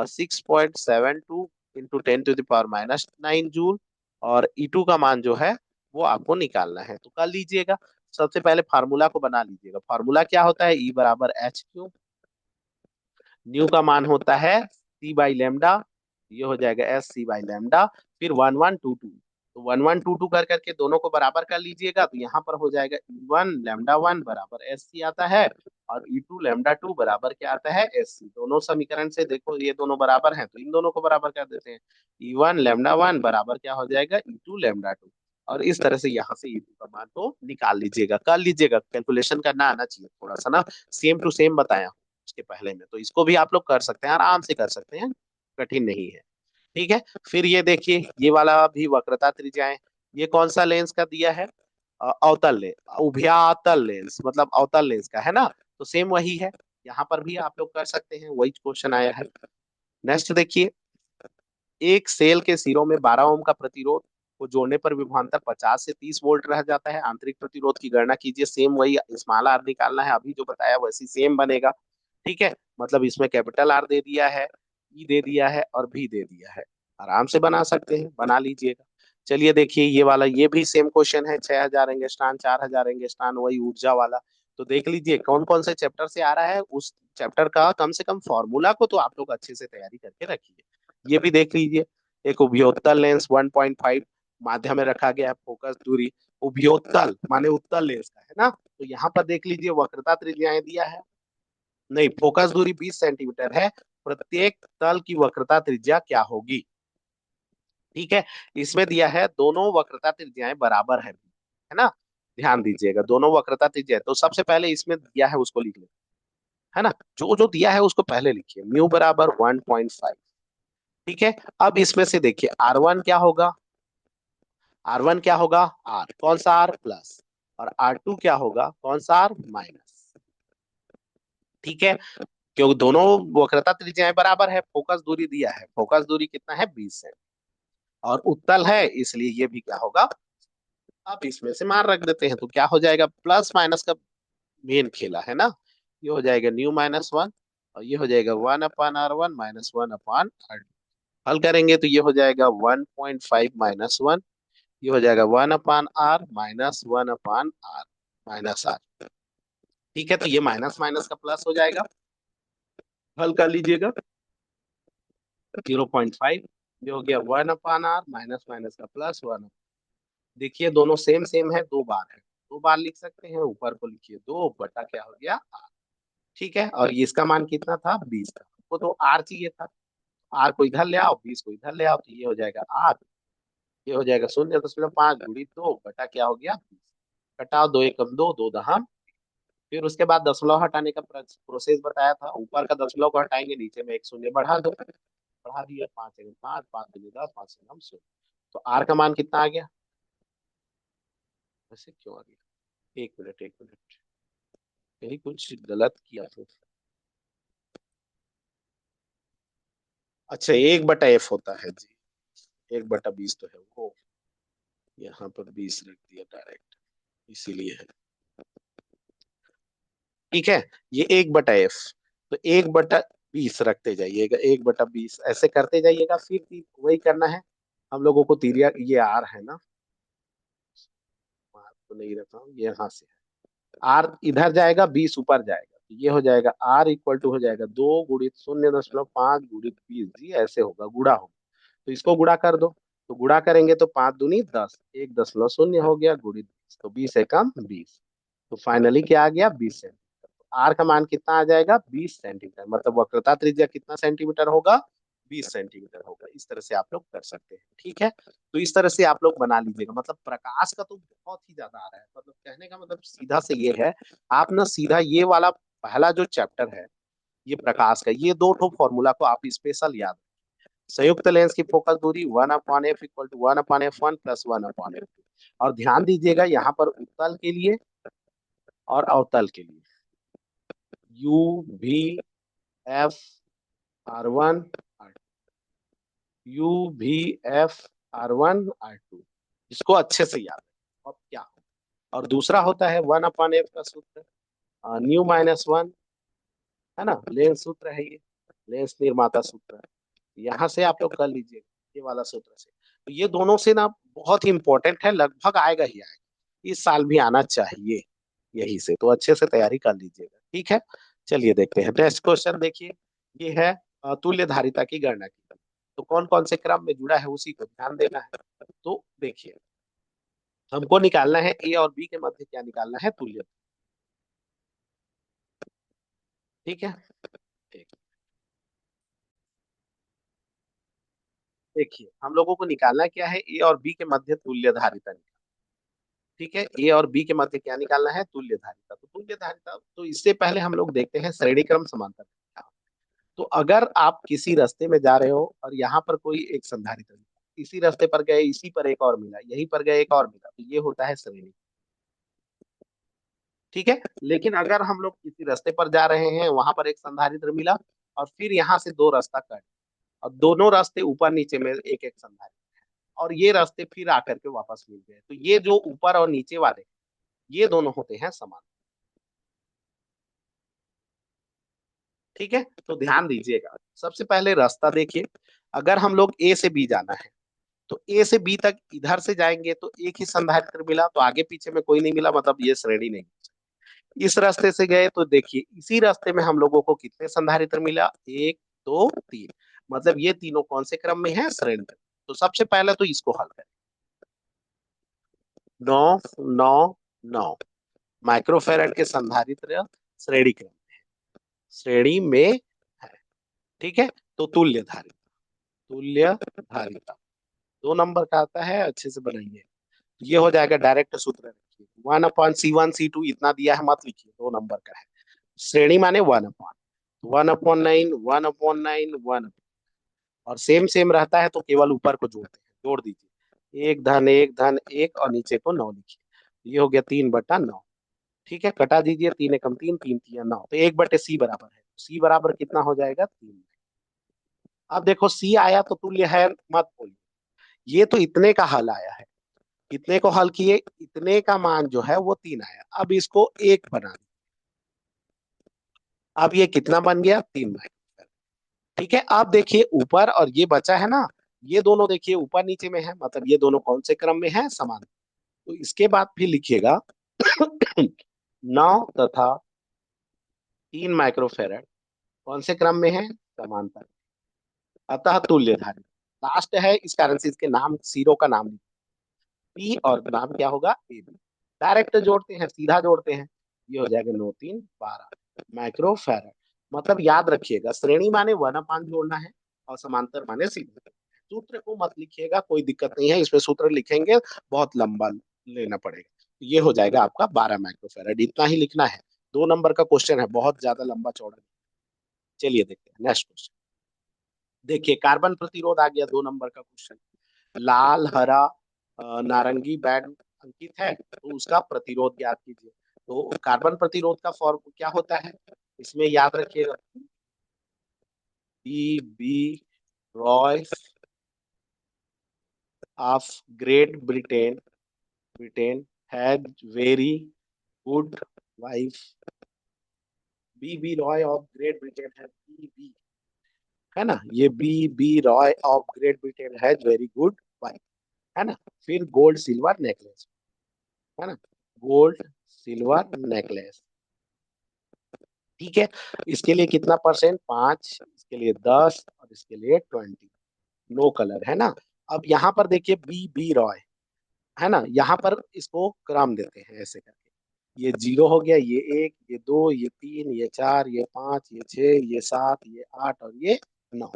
6.72 × 10⁻⁹ जूल, और E2 का मान जो है वो आपको निकालना है, तो कर लीजिएगा। सबसे पहले फार्मूला को बना लीजिएगा। फार्मूला क्या होता है? E बराबर एच क्यू, न्यू का मान होता है सी बाई लेमडा, ये हो जाएगा एस सी बाई लेमडा, फिर 1122, तो 1122 कर करके दोनों को बराबर कर लीजिएगा, तो यहाँ पर हो जाएगा E1 λ1 बराबर एस सी आता है, और E2 λ2 बराबर क्या आता है एस सी। दोनों समीकरण से देखो ये दोनों बराबर हैं, तो इन दोनों को बराबर कर देते हैं। E1 λ1 बराबर क्या हो जाएगा E2 λ2, और इस तरह से यहाँ से E2 का मान को निकाल लीजिएगा। कर लीजिएगा, कैलकुलेशन करना आना चाहिए थोड़ा सा ना, सेम टू सेम बताया उसके पहले में, तो इसको भी आप लोग कर सकते हैं, आराम से कर सकते हैं, कठिन नहीं है। ठीक है, फिर ये देखिए ये वाला भी वक्रता त्रिज्याएं, ये कौन सा लेंस का दिया है? अवतल लेंस, उभयातल लेंस, मतलब अवतल लेंस का है ना, तो सेम वही है, यहाँ पर भी आप लोग कर सकते हैं, वही क्वेश्चन आया है। नेक्स्ट देखिए, एक सेल के सिरों में 12 ओम का प्रतिरोध को जोड़ने पर विभवांतर 50 से 30 वोल्ट रह जाता है। आंतरिक प्रतिरोध की गणना कीजिए। सेम वही स्मॉल आर निकालना है, अभी जो बताया वैसी सेम बनेगा। ठीक है, मतलब इसमें कैपिटल आर दे दिया है, ई दे दिया है, और भी दे दिया है। आराम से बना सकते हैं, बना लीजिएगा। चलिए देखिए ये वाला, ये भी सेम क्वेश्चन है, 6000 एंगस्ट्रॉन 4000 एंगस्ट्रॉन, वही ऊर्जा वाला। तो देख लीजिए कौन कौन से चैप्टर से आ रहा है, उस चैप्टर का कम से कम फॉर्मूला को तो आप लोग अच्छे से तैयारी करके रखिए। ये भी देख लीजिए, एक उभयोत्तल लेंस 1.5 माध्य में रखा गया है, फोकस दूरी, उभयोत्तल माने उत्तल लेंस का है ना, तो यहाँ पर देख लीजिए वक्रता त्रिज्याएं दिया है, नहीं फोकस दूरी 20 सेंटीमीटर है, प्रत्येक तल की वक्रता त्रिज्या क्या होगी? ठीक है, इसमें दिया है दोनों वक्रता त्रिज्याएं बराबर है ना, ध्यान दीजिएगा दोनों वक्रता त्रिज्या, तो सबसे पहले इसमें दिया है उसको लिख ले, है ना, जो जो दिया है उसको पहले लिखिए, म्यू बराबर 1.5। ठीक है, अब इसमें से देखिए R1 क्या होगा? R1 क्या होगा? R कौन सा R प्लस, और R2 क्या होगा? कौन सा R माइनस। ठीक है, क्योंकि दोनों वक्रता त्रिज्याएं बराबर है, फोकस दूरी दिया है, फोकस दूरी कितना है 20 है, और उत्तल है, इसलिए ये भी क्या होगा, आप इसमें से मान रख देते हैं, तो क्या हो जाएगा, प्लस माइनस का मेन खेला है ना, ये हो जाएगा न्यू -1, और ये हो जाएगा 1/R1 -1/R2। हल करेंगे तो ये हो जाएगा 1.5 -1, ये हो जाएगा 1/R -1/R -R। ठीक है, तो ये माइनस माइनस का प्लस हो जाएगा, हल कर लीजिएगा। 0.5, ये हो गया 1/R माइनस माइनस का प्लस 1। देखिए दोनों सेम सेम है, दो बार है, दो बार लिख सकते हैं, ऊपर को लिखिए 2 बटा क्या हो गया R। ठीक है, और ये इसका मान कितना था 20 का, वो तो R चाहिए था, R को इधर ले आओ, 20 को इधर ले आओ, तो ये हो जाएगा R, ये हो जाएगा 0.5 गुणित 2 बटा क्या हो गया 20। घटाओ, 2 एकम 2, 2 दहम, फिर उसके बाद दशमलव हटाने का प्रोसेस बताया था, ऊपर का दशमलव को हटाएंगे, नीचे में एक शून्य बढ़ा दो, बढ़ा दिया, 5 एकम 5, 5 दूनी 10, 5 एकम 0। तो R का मान कितना आ गया? वैसे क्यों आ गया, एक मिनट एक मिनट, कहीं कुछ गलत किया तो। अच्छा 1/F होता है जी, 1/20 तो है वो, यहाँ पर 20 रख दिया डायरेक्ट, इसीलिए है। ठीक है, ये 1/F, तो 1/20 रखते जाइएगा, 1/20 ऐसे करते जाइएगा, फिर वही करना है हम लोगों को, तिरिया ये आर है ना, मार्क तो नहीं रखा हूँ, ये यहाँ से आर इधर जाएगा, 20 ऊपर जाएगा, तो ये हो जाएगा आर इक्वल टू हो जाएगा 2 × 0.5 × 20 जी, ऐसे होगा, गुड़ा होगा, तो इसको गुड़ा कर दो, तो गुड़ा करेंगे तो 5 दूनी 10, 1.0 हो गया गुणित 20, तो 20 एकम 20, तो फाइनली क्या आ गया 20 सेंटीमीटर। तो आर का मान कितना आ जाएगा 20 सेंटीमीटर, मतलब वक्रता त्रिज्या कितना सेंटीमीटर होगा 20 सेंटीमीटर होगा। इस तरह से आप लोग कर सकते हैं। ठीक है, तो इस तरह से आप लोग बना लीजिएगा। मतलब प्रकाश का तो बहुत ही ज्यादा आ रहा है, मतलब कहने का मतलब सीधा से ये है, आप ना सीधा ये वाला पहला जो चैप्टर है ये प्रकाश का, ये दो ठो फॉर्मूला को आप स्पेशल याद। संयुक्त लेंस की फोकस दूरी 1/f=1/f1 प्लस 1/f2। और ध्यान दीजिएगा यहाँ पर उत्तल के लिए और अवतल के लिए U V F R1 U V F R1 R2, इसको अच्छे से याद है। अब क्या हो, और दूसरा होता है 1/f का सूत्र, न्यू-1, है ना, लेंस सूत्र है ये, लेंस निर्माता सूत्र। यहाँ से आप लोग कर लीजिए ये वाला सूत्र से। तो ये दोनों से ना बहुत ही इंपॉर्टेंट है, लगभग आएगा ही आएगा, इस साल भी आना चाहिए यही से, तो अच्छे से तैयारी कर लीजिएगा, ठीक है। चलिए देखते हैं नेक्स्ट क्वेश्चन। देखिए ये है तुल्य धारिता की गणना की, तो कौन कौन से क्रम में जुड़ा है उसी को ध्यान देना है। तो देखिए हमको निकालना है ए और बी के मध्य क्या निकालना है, तुल्य। ठीक है, ठीक। देखिए हम लोगों को निकालना क्या है, ए और बी के मध्य तुल्य धारिता। ठीक है, ए और बी के मध्य क्या निकालना है, तुल्य धारिता। तो तुल्य धारिता, तो इससे पहले हम लोग देखते हैं श्रेणी क्रम समांतर। तो अगर आप किसी रास्ते में जा रहे हो और यहाँ पर कोई एक संधारित्र मिला, इसी रास्ते पर गए, इसी पर एक और मिला, यहीं पर गए एक और मिला, तो ये होता है श्रेणी। ठीक है, लेकिन अगर हम लोग किसी रास्ते पर जा रहे हैं, वहां पर एक संधारित्र मिला और फिर यहाँ से दो रास्ता कट, और दोनों रास्ते ऊपर नीचे में एक एक संधारित्र, और ये रास्ते फिर आकर के वापस मिल गए, तो ये जो ऊपर और नीचे वाले ये दोनों होते हैं समान। ठीक है, तो ध्यान दीजिएगा, सबसे पहले रास्ता देखिए। अगर हम लोग ए से बी जाना है, तो ए से बी तक इधर से जाएंगे तो एक ही संधारित्र मिला, तो आगे पीछे में कोई नहीं मिला, मतलब ये श्रेणी नहीं। इस रास्ते से गए तो देखिए इसी रास्ते में हम लोगों को कितने संधारित्र मिला, 1 2 3, मतलब ये तीनों कौन से क्रम में है, श्रेणी में। तो सबसे पहले तो इसको हल करें। 9 9 9 माइक्रोफेरेड के संधारित्र श्रेणी क्रम, श्रेणी में है। ठीक है, तो तुल्य धारिता, तुल्य धारिता 2 नंबर का आता है, अच्छे से बनाइए। ये हो जाएगा डायरेक्ट सूत्र, रखिए 1/C1 C2 इतना दिया है मत लिखिए, 2 नंबर का है। श्रेणी माने 1/9 1/9 1, और सेम सेम रहता है तो केवल ऊपर को जोड़ते हैं, जोड़ दीजिए, 1 धन 1 धन 1 और नीचे को 9 लिखिए, ये हो गया 3/9। ठीक है, कटा दीजिए, 3 एकम 3 3 3 9, तो 1/C बराबर है, C बराबर कितना हो जाएगा, 3। अब देखो C आया तो तुल्य है मत बोलिए, ये तो इतने का हल आया है, इतने को हल किए, इतने का मान जो है वो 3 आया, अब इसको 1 बना दिया, अब ये कितना बन गया, 3/। ठीक है, अब देखिए ऊपर और ये बचा है ना, ये दोनों देखिए ऊपर नीचे में है, मतलब ये दोनों कौन से क्रम में है, समान। तो इसके बाद फिर लिखिएगा 9 तथा 3 माइक्रोफेरेड कौन से क्रम में है, समांतर, अतः तुल्य धारिता। लास्ट है, इस कारण से इसके नाम सीरो का नाम पी और नाम क्या होगा, ए बी। डायरेक्ट जोड़ते हैं, सीधा जोड़ते हैं, ये हो जाएगा 9 3 12 माइक्रोफेरेड। मतलब याद रखिएगा, श्रेणी माने 1/5 जोड़ना है और समांतर माने सीधे। सूत्र को मत लिखिएगा, कोई दिक्कत नहीं है, इसमें सूत्र लिखेंगे बहुत लंबा लेना पड़ेगा। ये हो जाएगा आपका 12 माइक्रोफेरेड, इतना ही लिखना है। 2 नंबर का क्वेश्चन है, बहुत ज्यादा लंबा चौड़ा। चलिए देखते हैं नेक्स्ट क्वेश्चन। देखिए कार्बन प्रतिरोध आ गया, 2 नंबर का क्वेश्चन। लाल हरा नारंगी बैंड अंकित है, तो उसका प्रतिरोध ज्ञात कीजिए। तो कार्बन प्रतिरोध का फॉर्म क्या होता है, इसमें याद रखिएगा, B B Roy of Great Britain, Britain has very good wife. B B Roy of Great Britain है, बी बी, है ना, ये B B Roy of Great Britain has very good wife, है ना। फिर गोल्ड सिल्वर नेकलेस, है ना, gold silver necklace. ठीक है, इसके लिए कितना परसेंट, 5, इसके लिए 10 और इसके लिए 20। नो कलर, है ना। अब यहाँ पर देखिए बी बी रॉय, है ना, यहाँ पर इसको क्रम देते हैं ऐसे करके, ये 0 हो गया, ये 1, ये 2, ये 3, ये 4, ये 5, ये 6, ये 7, ये 8 और ये 9।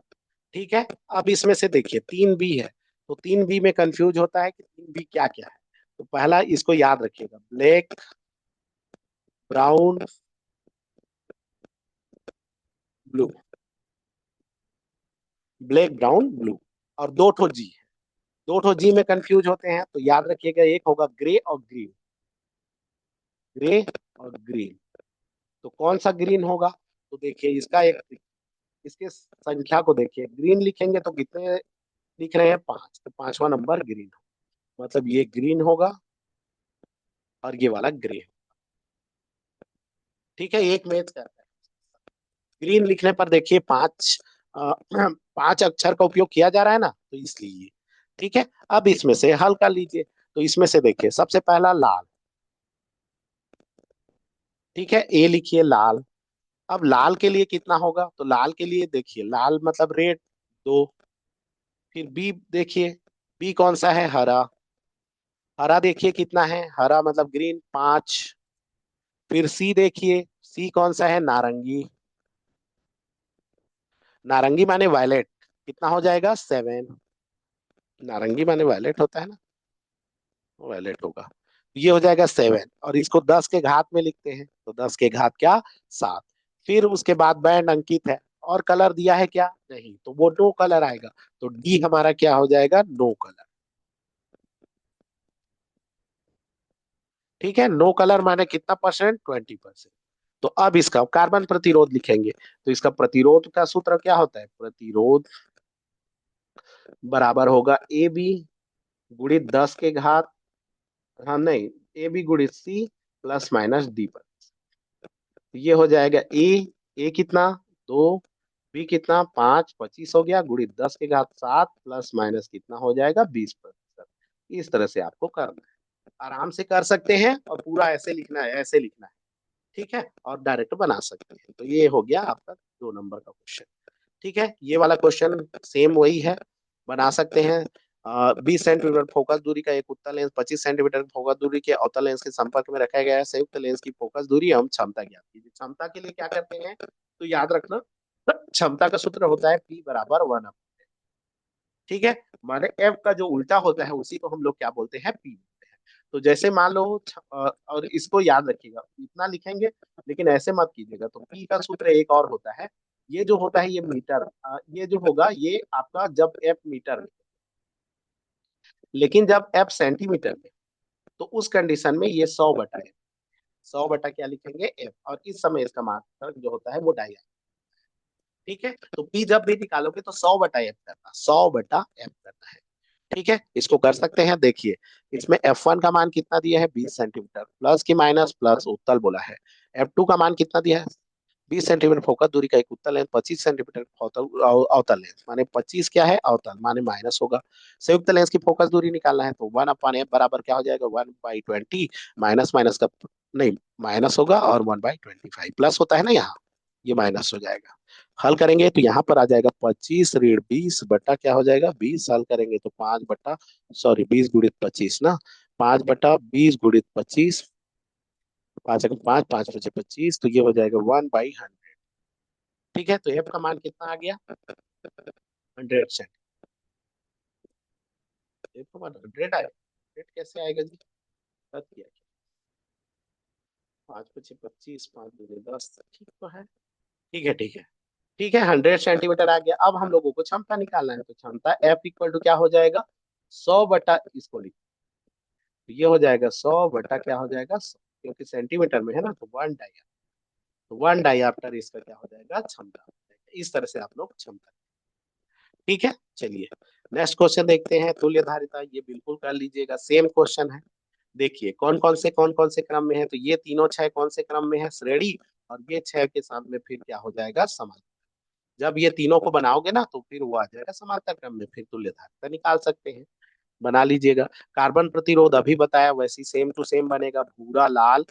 ठीक है, अब इसमें से देखिए 3 बी है, तो 3B में कंफ्यूज होता है कि 3B क्या क्या है। तो पहला इसको याद रखिएगा, black, brown, blue. Black, brown, blue. और दो ठो जी है, दो ठो जी में कंफ्यूज होते हैं, तो याद रखिएगा एक होगा ग्रे और ग्रीन। ग्रे और ग्रीन। तो कौन सा ग्रीन होगा? तो देखिए इसका एक, इसके संख्या को देखिए, ग्रीन लिखेंगे तो कितने लिख रहे हैं? 5, तो पांचवा नंबर ग्रीन हो, मतलब ये ग्रीन होगा और ये वाला ग्रे। ठीक है, एक मैच करता है। ग्रीन लिखने पर देखिए पांच, पांच अक्षर का उपयोग किया जा रहा है ना, तो इसलिए। ठीक है, अब इसमें से हल कर लीजिए। तो इसमें से देखिए सबसे पहला लाल। ठीक है, ए लिखिए लाल। अब लाल के लिए कितना होगा? तो लाल के लिए देखिए, लाल मतलब रेड, दो। फिर बी देखिए, बी कौन सा है? हरा। हरा देखिए कितना है? हरा मतलब ग्रीन, पांच। फिर सी देखिए, सी कौन सा है? नारंगी। नारंगी माने वायलेट, कितना हो जाएगा? 7। नारंगी माने वायलेट होता है ना, वायलेट होगा। ये हो जाएगा 7, और इसको 10 के घात में लिखते हैं, तो 10 के घात क्या? 7। फिर उसके बाद बैंड अंकित है, और कलर दिया है क्या? नहीं, तो वो नो कलर आएगा। तो डी हमारा क्या हो जाएगा? No colour. ठीक है, नो कलर माने कितना परसेंट? 20%। तो अब इसका कार्बन प्रतिरोध लिखेंगे। तो इसका प्रतिरोध का सूत्र क्या होता है? प्रतिरोध बराबर होगा ए बी गुणित 10 के घात, हाँ नहीं, ए बी गुणित सी प्लस माइनस डी पर। तो ये हो जाएगा ए, ए कितना? 2। बी कितना? 5, 25 हो गया, गुणित 10 के घात 7 प्लस माइनस कितना हो जाएगा? 20%। इस तरह से आपको करना है, आराम से कर सकते हैं, और पूरा ऐसे लिखना है, ऐसे लिखना है। ठीक है, और डायरेक्ट बना सकते हैं। तो ये हो गया आपका 2 नंबर का क्वेश्चन। ठीक है, ये वाला क्वेश्चन सेम वही है, बना सकते हैं। 20 सेंटीमीटर फोकस दूरी का एक उत्तल लेंस 25 सेंटीमीटर फोकस दूरी के अवतल लेंस के संपर्क में रखा गया है। संयुक्त लेंस की फोकस दूरी हम क्षमता ज्ञात कीजिए। क्षमता के लिए क्या करते हैं? तो याद रखना, क्षमता का सूत्र होता है P बराबर 1। ठीक है, माने एफ का जो उल्टा होता है उसी को हम लोग क्या बोलते हैं? पी बोलते हैं। तो जैसे मान लो और इसको याद रखिएगा, इतना लिखेंगे, लेकिन ऐसे मत कीजिएगा। तो पी का सूत्र एक और होता है, ये जो होता है ये मीटर, ये जो होगा ये आपका जब एफ मीटर में, लेकिन जब एफ सेंटीमीटर में, तो उस कंडीशन में ये 100 बटा है। 100 बटा क्या लिखेंगे? एफ, और इस समय इसका मात्रक जो होता है वो डाई। ठीक है, तो पी जब भी निकालोगे तो 100 बटा एफ करना, 100 बटा एफ करना है। ठीक है, इसको कर सकते हैं। देखिए इसमें F1 का मान कितना दिया है? 20 सेंटीमीटर, प्लस की माइनस प्लस उत्तल बोला है। F2 का मान कितना दिया है? 20 सेंटीमीटर फोकस दूरी का एक उत्तल लेंस, 25 सेंटीमीटर अवतल लेंस, माने 25 क्या है? अवतल, माने माइनस होगा। संयुक्त लेंस की फोकस दूरी निकालना है, तो 1/f बराबर क्या हो जाएगा? 1/20, माइनस माइनस का, नहीं, माइनस होगा, और 1/25 प्लस होता है ना यहाँ, ये माइनस हो जाएगा। हल करेंगे तो यहाँ पर आ जाएगा 25 ऋण 20 बटा क्या हो जाएगा? 20। हल करेंगे तो 5 बटा, सॉरी 20 गुणित 25 ना, 5/20 गुणित 25, 5 5 5 25, तो ये हो जाएगा 1/100। ठीक है, तो एफ का मान कितना आ गया? 100 सेंट। एफ का मान 100 आएगा। 100 कैसे आएगा जी? रद्द किया क्या? 5 5 25, 5 2 10, ठीक तो है। ठीक है, ठीक है। ठीक है, 100 सेंटीमीटर आ गया। अब हम लोगों को क्षमता निकालना है, तो क्षमता एफ इक्वल टू क्या हो जाएगा? 100 बटा, इसको लिख, तो ये हो जाएगा 100 बटा क्या हो जाएगा? 100, क्योंकि सेंटीमीटर में है ना, तो 1 डाई। तो 1 डाई इसका क्या हो जाएगा? क्षमता हो जाएगा। इस तरह से आप लोग क्षमता। ठीक है, चलिए नेक्स्ट क्वेश्चन देखते हैं। तुल्य धारिता, ये बिल्कुल कर लीजिएगा, सेम क्वेश्चन है। देखिए कौन कौन से क्रम में है? तो ये तीनों छह कौन से क्रम में है? श्रेणी। और ये छह के साथ में फिर क्या हो जाएगा? समांतर। जब ये तीनों को बनाओगे ना, तो फिर वो आ जाएगा समांतर क्रम में, फिर तुल्य धारिता निकाल सकते हैं। बना लीजिएगा। कार्बन प्रतिरोध अभी बताया, वैसी सेम टू सेम बनेगा, भूरा, लाल,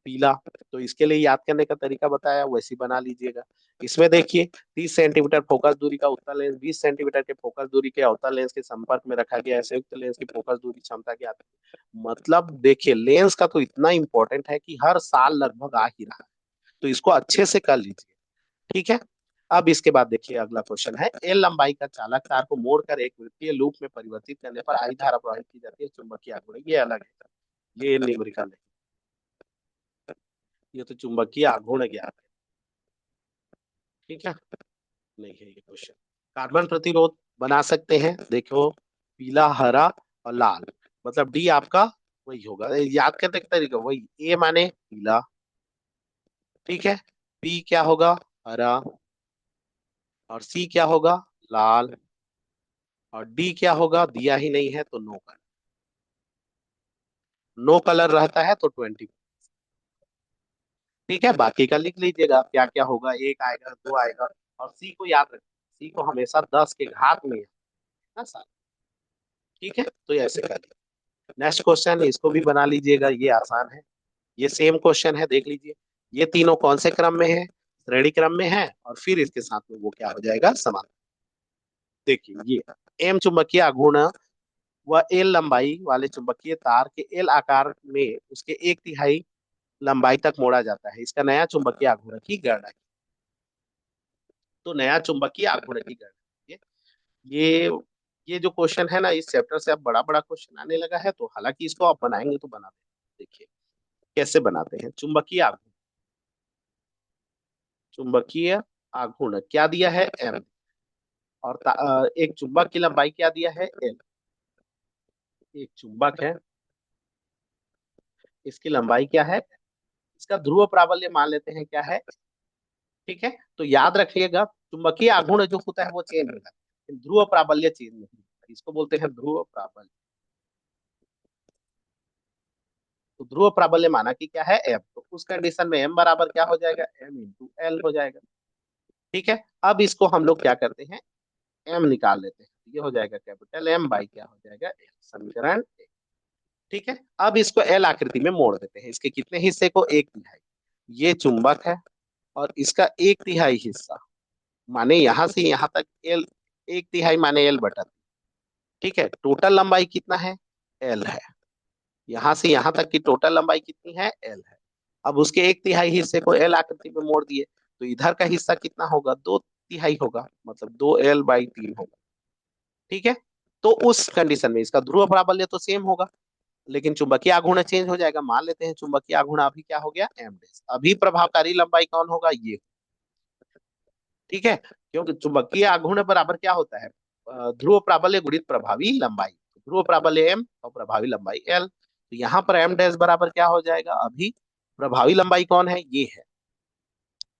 पीला। तो इसके लिए याद करने का तरीका बताया, वैसी बना लीजिएगा। इसमें देखिए 30 सेंटीमीटर फोकस दूरी का उत्तल लेंस 20 सेंटीमीटर के फोकस दूरी के अवतल लेंस के संपर्क में रखा गया है। संयुक्त लेंस की फोकस दूरी क्षमता क्या है? मतलब देखिए लेंस का तो इतना इंपॉर्टेंट है कि हर साल लगभग आ ही रहा है, तो इसको अच्छे से कर लीजिए। ठीक है, अब इसके बाद देखिए अगला क्वेश्चन है, एल लंबाई का चालक तार को मोड़कर एक वृत्तीय लूप में परिवर्तित करने पर आई धारा प्रवाहित की जाती है, चुंबकीय आघूर्ण। ये अलग है, ये न्यूमेरिकल है, ये तो चुंबकीय आघूर्ण ज्ञात है। ठीक है, नहीं है ये क्वेश्चन। कार्बन प्रतिरोध बना सकते हैं, देखो पीला, हरा और लाल, मतलब डी आपका वही होगा, याद करने का तरीका वही, ए माने पीला, ठीक है, बी क्या होगा, हरा, और सी क्या होगा, लाल, और डी क्या होगा, दिया ही नहीं है तो नो कलर। नो कलर रहता है तो 20। ठीक है, बाकी का लिख लीजिएगा क्या क्या होगा, एक आएगा, दो आएगा, और सी को याद रखिए, सी को हमेशा 10 के घात में है ना। ठीक है, तो ये ऐसे कर, नेक्स्ट क्वेश्चन इसको भी बना लीजिएगा, ये आसान है, ये सेम क्वेश्चन है, देख लीजिए। ये तीनों कौन से क्रम में है, श्रेणी क्रम में है, और फिर इसके साथ में वो क्या हो जाएगा, समान। देखिए ये एम चुंबकीय आघूर्ण व एल लंबाई वाले चुंबकीय तार के एल आकार में उसके एक तिहाई लंबाई तक मोड़ा जाता है, इसका नया चुंबकीय आघूर्ण की गणना की। तो नया चुंबकीय आघूर्ण की गणना, ये ये जो क्वेश्चन है ना, इस चैप्टर से अब बड़ा बड़ा क्वेश्चन आने लगा है, तो हालांकि इसको आप बनाएंगे तो बना देंगे। देखिए कैसे बनाते हैं चुंबकीय आघूर्ण। चुंबकीय आघूर्ण क्या दिया है, एम, और एक चुंबक की लंबाई क्या दिया है, एल। एक चुंबक है, इसकी लंबाई क्या है, इसका ध्रुव प्राबल्य मान लेते हैं क्या है। ठीक है, तो याद रखिएगा चुंबकीय आघूर्ण जो होता है वो चेंज होता है, लेकिन ध्रुव प्राबल्य चेंज नहीं होता, इसको बोलते हैं ध्रुव प्राबल्य। तो ध्रुव प्राबल्य माना कि क्या है, एम, तो उस कंडीशन में एम बराबर क्या हो जाएगा, एम इंटू एल हो जाएगा। ठीक है, अब इसको हम लोग क्या करते हैं, एम निकाल लेते हैं, ये हो जाएगा कैपिटल एम बाई क्या हो जाएगा, एल, समीकरण एक। ठीक है, अब इसको एल आकृति में मोड़ देते हैं, इसके कितने हिस्से को, एक तिहाई, ये चुंबक है, और इसका एक तिहाई हिस्सा, माने यहां से यहां तक एल, एक तिहाई माने एल बटा। ठीक है, टोटल लंबाई कितना है, एल है, यहां से यहां तक की टोटल लंबाई कितनी है, एल है। अब उसके एक तिहाई हिस्से को एल आकृति में मोड़ दिए, तो इधर का हिस्सा कितना होगा, दो तिहाई होगा, मतलब 2L/3 होगा। ठीक है, तो उस कंडीशन में इसका ध्रुव प्राबल्य तो सेम होगा, लेकिन चुंबकीय आघूर्ण चेंज हो जाएगा। मान लेते हैं चुंबकीय आघूर्ण अभी क्या हो गया, एम डैश, अभी प्रभावकारी लंबाई कौन होगा, ये। ठीक है, क्योंकि चुंबकीय आघूर्ण बराबर क्या होता है, ध्रुव प्राबल्य गुणित प्रभावी लंबाई, ध्रुव प्राबल्य एम और प्रभावी लंबाई एल, तो यहाँ पर एम डैश बराबर क्या हो जाएगा, अभी प्रभावी लंबाई कौन है, ये है,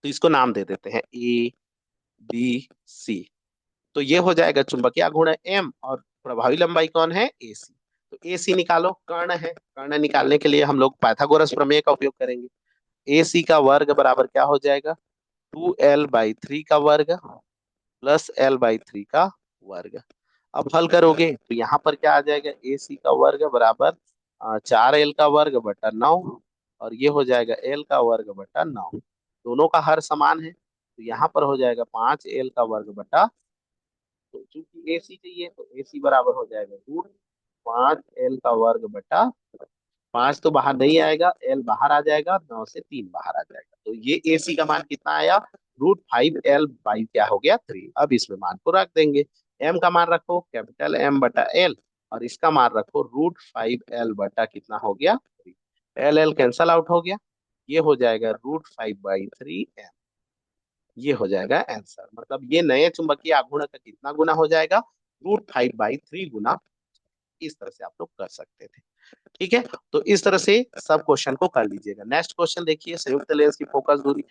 तो इसको नाम दे देते हैं ABC। तो ये हो जाएगा चुंबकीय आघूर्ण एम और प्रभावी लंबाई कौन है, AC। तो AC निकालो, कर्ण है, कर्ण निकालने के लिए हम लोग पाइथागोरस प्रमेय का उपयोग करेंगे। AC का वर्ग बराबर क्या हो जाएगा, 2L/3 का वर्ग प्लस L/3 का वर्ग। अब हल करोगे तो यहाँ पर क्या आ जाएगा, AC का वर्ग बराबर 4L का वर्ग बटा 9, और ये हो जाएगा L का वर्ग बटा 9, दोनों का हर समान है, तो यहाँ पर हो जाएगा 5L का वर्ग बटा, तो चूंकि AC चाहिए तो AC बराबर हो जाएगा रूट 5L का वर्ग बटा, 5 तो बाहर नहीं आएगा, L बाहर आ जाएगा, 9 से 3 बाहर आ जाएगा, तो ये AC का मान कितना आया, √5L/, क्या हो गया, 3। अब इसमें मान को रख देंगे, M का मान रखो कैपिटल M बटा L, और इसका मान रखो √5L बटा कितना हो गया, 3। एल एल कैंसल आउट हो गया, ये हो जाएगा √5/3M। ये हो जाएगा आंसर, मतलब ये नए चुंबकीय आघूर्ण का कितना गुना हो जाएगा, √5/3 गुना। इस तरह से आप लोग कर सकते थे। ठीक है, तो इस तरह से सब क्वेश्चन को कर लीजिएगा। नेक्स्ट क्वेश्चन देखिए, संयुक्त लेंस की फोकस दूरी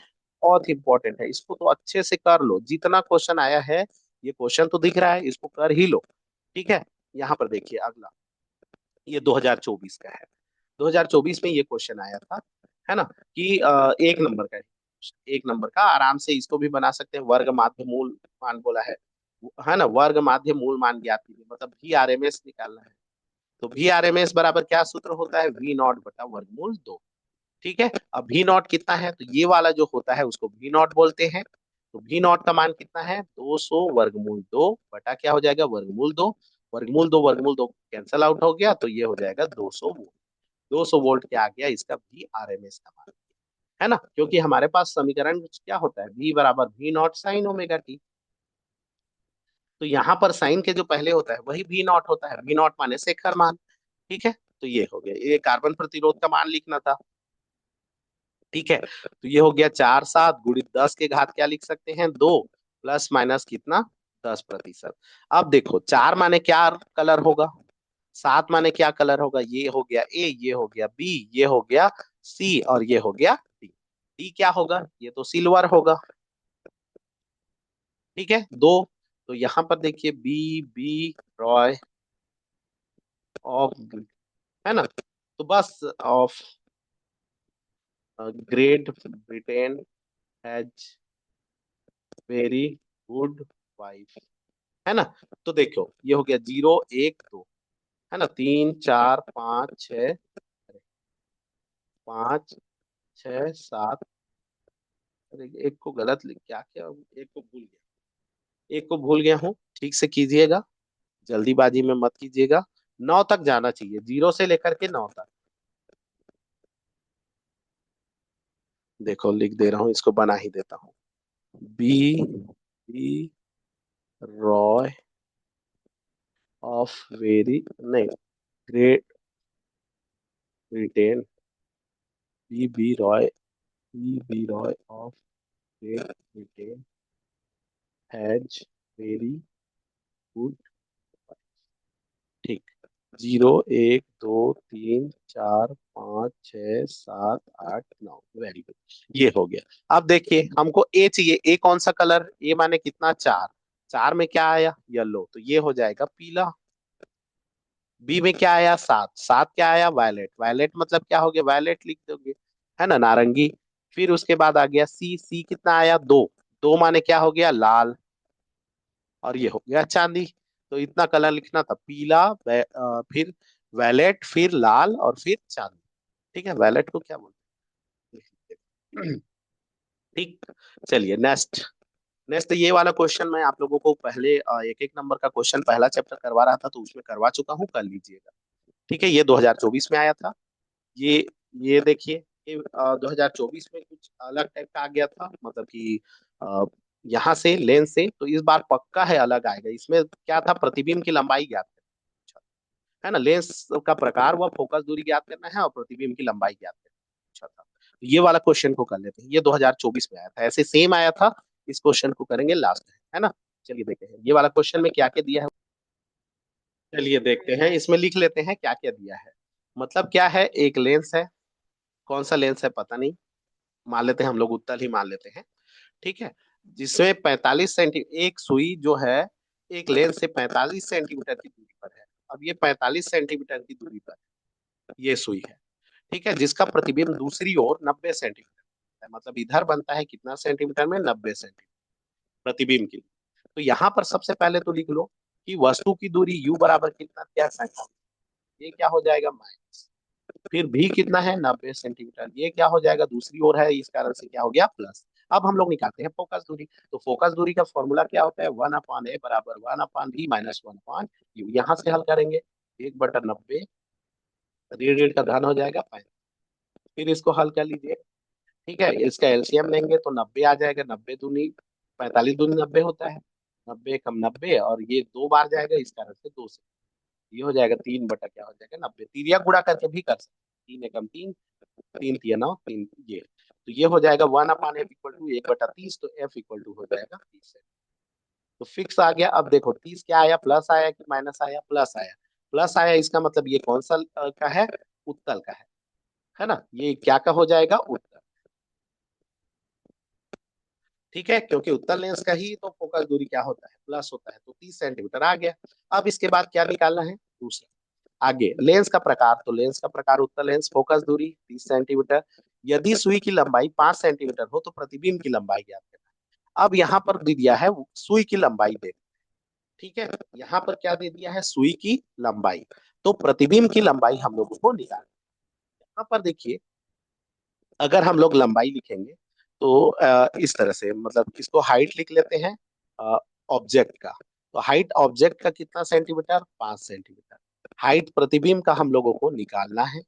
बहुत इंपॉर्टेंट है, इसको तो अच्छे से कर लो, जितना क्वेश्चन आया है, ये क्वेश्चन तो दिख रहा है, इसको कर ही लो। ठीक है, यहाँ पर देखिए अगला, ये 2024 का है, 2024 में ये क्वेश्चन आया था, है ना, कि एक नंबर का है, एक नंबर का, आराम से इसको भी बना सकते हैं, वर्ग माध्य मूल मान बोला है ना, वर्ग माध्य मूल मान ज्ञात कीजिए, मतलब VRMS निकालना है। तो VRMS बराबर क्या सूत्र होता है, V0 बटा वर्गमूल 2। ठीक है, अब V0 कितना है, तो ये वाला जो होता है उसको V0 बोलते हैं, तो V0 का मान कितना है, 200 वर्गमूल 2 बटा क्या हो जाएगा, वर्गमूल 2, वर्गमूल दो कैंसल आउट हो गया, तो ये हो जाएगा 200 वोल्ट। 200 वोल्ट क्या आ गया, इसका VRMS का मान। है ना, क्योंकि हमारे पास समीकरण क्या होता है, v बराबर v not sine omega T. तो यहाँ पर साइन के जो पहले होता है वही v नॉट होता है, v नॉट माने शेखर मान। ठीक है, तो ये हो गया, ये कार्बन प्रतिरोध का मान लिखना था। ठीक है, तो ये हो गया 4 7 × 10 के घात क्या लिख सकते हैं, 2, प्लस माइनस कितना, 10%। अब देखो 4 माने क्या कलर होगा, 7 माने क्या कलर होगा, ये हो गया ए, ये हो गया बी, ये हो गया सी, और ये हो गया डी। डी क्या होगा, ये तो सिल्वर होगा। ठीक है, दो। तो यहाँ पर देखिए बी बी रॉय ऑफ, है ना, तो बस of Great Britain has very good wife, है ना। तो देखो ये हो गया 0 1 2, है ना, 3 4 5 6, 5 6 7। अरे एक को गलत लिख, क्या क्या, एक को भूल गया, एक को भूल गया हूँ, ठीक से कीजिएगा, जल्दीबाजी में मत कीजिएगा। 9 तक जाना चाहिए, 0 से लेकर के 9 तक। देखो लिख दे रहा हूँ, इसको बना ही देता हूँ। B B Roy of very, नहीं, Great Britain, B B Roy of Great Britain has very good. ठीक, 0 1 2 3 4 5 6 7 8 9, वेरी गुड, ये हो गया। अब देखिए हमको ए चाहिए, ए कौन सा कलर, ए माने कितना, 4, 4 में क्या आया, येलो, तो ये हो जाएगा पीला। बी में क्या आया, 7, 7 क्या आया, वायलेट, वायलेट मतलब क्या हो गया, वायलेट लिख दोगे, है ना, नारंगी। फिर उसके बाद आ गया सी, सी कितना आया, 2, 2 माने क्या हो गया, लाल, और ये हो गया चांदी। तो इतना कलर लिखना था, पीला, फिर वैलेट, फिर लाल, और फिर चांदी। ठीक है, वैलेट को क्या बोलते हैं। ठीक, चलिए नेक्स्ट। नेक्स्ट ये वाला क्वेश्चन मैं आप लोगों को पहले एक एक नंबर का क्वेश्चन पहला चैप्टर करवा रहा था, तो उसमें करवा चुका हूँ, कर लीजिएगा। ठीक है, ये 2024 में आया था। ये ये देखिए, ये 2024 में कुछ अलग टाइप का आ गया था, मतलब कि अ, यहाँ से लेंस से, तो इस बार पक्का है अलग आएगा। इसमें क्या था, प्रतिबिंब की लंबाई ज्ञात करना, है ना, लेंस का प्रकार व फोकस दूरी ज्ञात करना है, और प्रतिबिंब की लंबाई ज्ञात करना पूछा था। तो ये वाला क्वेश्चन को कर लेते हैं, ये 2024 में आया था, ऐसे सेम आया था। इस क्वेश्चन को करेंगे लास्ट, है ना। चलिए देखते हैं ये वाला क्वेश्चन में क्या क्या दिया है। चलिए देखते हैं, इसमें लिख लेते हैं क्या क्या दिया है। मतलब क्या है, एक लेंस है, कौन सा लेंस है पता नहीं, मान लेते हैं हम लोग, उत्तल ही मान लेते हैं। ठीक है, जिसमें 45 सेंटी, एक सुई जो है एक लेंस से 45 सेंटीमीटर की दूरी पर है। अब ये 45 सेंटीमीटर की दूरी पर ये सुई है। ठीक है, जिसका प्रतिबिंब दूसरी ओर 90 सेंटीमीटर है, मतलब इधर बनता है कितना सेंटीमीटर में, 90 सेंटीमीटर प्रतिबिंब की। तो यहाँ पर सबसे पहले तो लिख लो कि वस्तु की दूरी u बराबर कितना, क्या 47, ये क्या हो जाएगा माइनस, फिर भी कितना है, 90 सेंटीमीटर, ये क्या हो जाएगा, दूसरी ओर है, इस कारण से क्या हो गया, प्लस। अब हम लोग निकालते हैं फोकस दूरी। तो फोकस दूरी का फॉर्मूला क्या होता है, 1/a बराबर 1/v माइनस 1/u। यहाँ से हल करेंगे, 1/90, रीड का धन हो जाएगा 5। फिर इसको हल कर लीजिए। ठीक है, इसका एलसीएम लेंगे तो 90 आ जाएगा, 90 दूनी 45 दूनी 90 होता है, 90 कम 90, और ये 2 बार जाएगा, इस कारण से 2 से ये हो जाएगा 3 बटा क्या हो जाएगा, 90। तिरिया गुणा करके भी कर सकते हैं, 3 एकम 3, 3 तिया 9, 3 ये, तो ये हो जाएगा 1/f इक्वल टू 1/30, तो f इक्वल टू हो जाएगा 30। तो फिक्स आ गया। अब देखो 30 क्या आया, प्लस आया कि माइनस आया, प्लस आया। प्लस आया, इसका मतलब ये कौन सा का है, उत्तल का है ना, ये क्या का हो जाएगा, उत्तल। ठीक है, क्योंकि उत्तल लेंस का ही तो फोकस दूरी क्या होता है, प्लस होता है, तो 30 सेंटीमीटर आ गया। अब इसके बाद क्या निकालना है, दूसरा आगे लेंस का प्रकार, तो लेंस का प्रकार उत्तल लेंस, फोकस दूरी 30 सेंटीमीटर। यदि सुई की लंबाई 5 सेंटीमीटर हो तो प्रतिबिंब की लंबाई ज्ञात करना है। अब यहाँ पर दे दिया है सुई की लंबाई दे, ठीक है, यहाँ पर क्या दे दिया है, सुई की लंबाई। तो प्रतिबिंब की लंबाई हम लोगों को निकालना है। यहाँ पर देखिए, अगर हम लोग लंबाई लिखेंगे तो इस तरह से, मतलब इसको हाइट लिख लेते हैं ऑब्जेक्ट का। तो हाइट ऑब्जेक्ट का कितना सेंटीमीटर, 5 सेंटीमीटर। हाइट प्रतिबिंब का हम लोगों को निकालना है।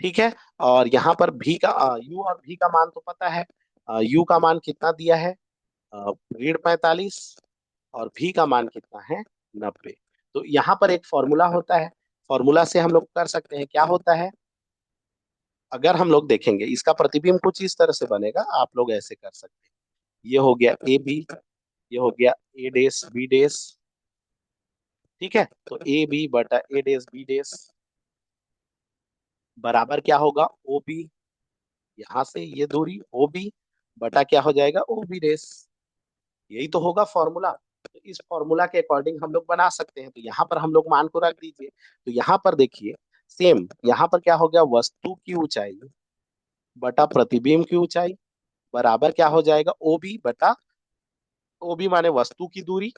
ठीक है। और यहाँ पर भी का यू और भी का मान तो पता है। यू का मान कितना दिया है, 45, और भी का मान कितना है, 90। तो यहाँ पर एक फॉर्मूला होता है, फॉर्मूला से हम लोग कर सकते हैं, क्या होता है, अगर हम लोग देखेंगे इसका प्रतिबिंब कुछ इस तरह से बनेगा, आप लोग ऐसे कर सकते हैं। ये हो गया ए बी, ये हो गया ए डेस बी डेस। ठीक है, तो ए बी बटा ए डेस बी डेस बराबर क्या होगा, ओ बी, यहाँ से ये दूरी ओ बी बटा क्या हो जाएगा, ओ बी डेस। यही तो होगा फॉर्मूला। तो इस फॉर्मूला के अकॉर्डिंग हम लोग बना सकते हैं। तो यहाँ पर हम लोग मान को रख दीजिए। तो यहाँ पर देखिए, सेम यहाँ पर क्या हो गया, वस्तु की ऊंचाई बटा प्रतिबिंब की ऊंचाई बराबर क्या हो जाएगा, ओ बी बटा, ओ बी माने वस्तु की दूरी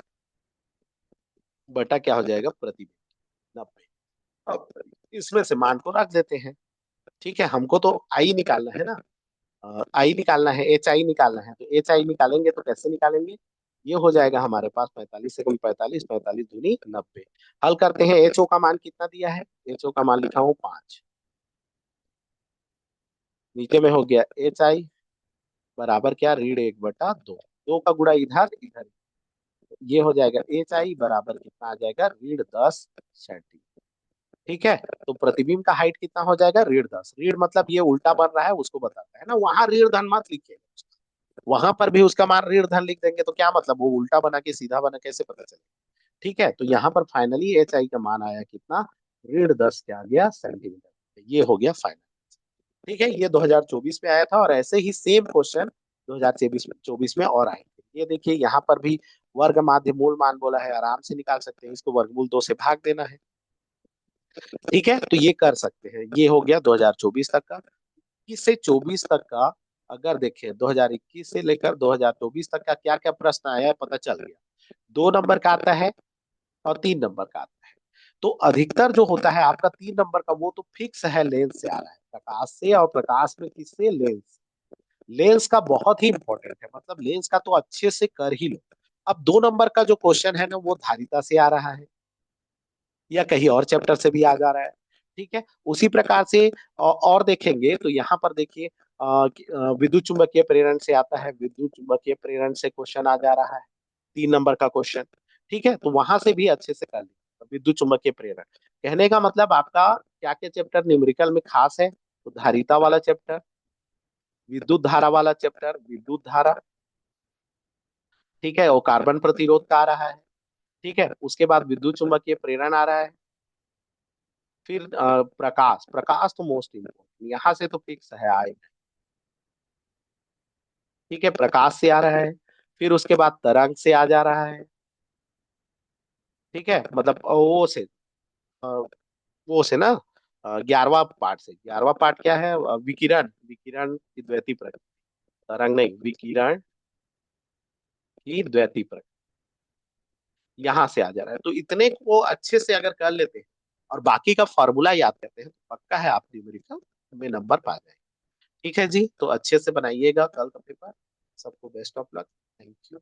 बटा क्या हो जाएगा, प्रतिबिंब, 90। अब इसमें से मान को रख देते हैं। ठीक है, हमको तो आई निकालना है ना, आई निकालना है, एच आई निकालना है। तो एच आई निकालेंगे तो कैसे निकालेंगे, ये हो जाएगा हमारे पास 45 से कम 45, 45 दूनी 90। हल करते हैं, एच ओ का मान कितना दिया है, एच ओ का मान लिखा हूँ 5। नीचे में हो गया एच आई बराबर क्या, ऋण 1/2, दो का गुणा इधर इधर, ये हो जाएगा एच आई बराबर कितना आ जाएगा, ऋण 10 सेंटीमीटर। ठीक है, तो प्रतिबिंब का हाइट कितना हो जाएगा, ऋण 10। ऋण मतलब ये उल्टा बन रहा है उसको बताता है ना, वहां ऋण धन मत लिखिए, वहां पर भी उसका मान ऋण धन लिख देंगे तो क्या मतलब, वो उल्टा बना के सीधा बना कैसे पता चले। ठीक है, तो यहाँ पर फाइनली एच आई का मान आया कितना, ऋण 10 क्या आ गया, सेंटीमीटर। ये हो गया फाइनल। ठीक है, ये 2024 में आया था, और ऐसे ही सेम क्वेश्चन 2024 में 24 में और आए थे। ये देखिए यहाँ पर भी वर्ग माध्य मूल मान बोला है, आराम से निकाल सकते हैं, इसको वर्गमूल 2 से भाग देना है। ठीक है, तो ये कर सकते हैं। ये हो गया 2024 तक का। 21 से 24 तक का अगर देखें, 2021 से लेकर 2024 तक का क्या क्या प्रश्न आया है पता चल गया। 2 नंबर का आता है और 3 नंबर का आता है। तो अधिकतर जो होता है आपका 3 नंबर का, वो तो फिक्स है, लेंस से आ रहा है, प्रकाश से, और प्रकाश में किससे, लेंस। लेंस का बहुत ही इंपॉर्टेंट है, मतलब लेंस का तो अच्छे से कर ही लो। अब 2 नंबर का जो क्वेश्चन है ना, वो धारिता से आ रहा है, या कहीं और चैप्टर से भी आ जा रहा है। ठीक है, उसी प्रकार से और देखेंगे तो यहाँ पर देखिए, विद्युत चुंबकीय प्रेरण से आता है, विद्युत चुंबकीय प्रेरण से क्वेश्चन आ जा रहा है, 3 नंबर का क्वेश्चन। ठीक है, तो वहां से भी अच्छे से कर लीजिए विद्युत चुंबकीय प्रेरण। कहने का मतलब आपका क्या क्या चैप्टर न्यूमेरिकल में खास है, तो धारिता वाला चैप्टर, विद्युत धारा वाला चैप्टर, विद्युत धारा, ठीक है, और कार्बन प्रतिरोध का आ रहा है। ठीक है, उसके बाद विद्युत चुंबकीय प्रेरण आ रहा है। फिर प्रकाश, प्रकाश तो मोस्ट इम्पोर्टेंट, यहाँ से तो फिक्स है आए। ठीक है, प्रकाश से आ रहा है। फिर उसके बाद तरंग से आ जा रहा है। ठीक है, मतलब अ, वो से ना, 11वां पार्ट से, 11वां पार्ट क्या है, विकिरण, विकिरण की द्वैती प्रक्रिया, तरंग नहीं, विकिरण की द्वैती प्रक्रिया, यहाँ से आ जा रहा है। तो इतने को अच्छे से अगर कर लेते हैं और बाकी का फॉर्मूला याद करते हैं, तो पक्का है आप न्यूमेरिकल में नंबर पा जाएंगे। ठीक है जी, तो अच्छे से बनाइएगा कल का पेपर। सबको best of luck. Thank you.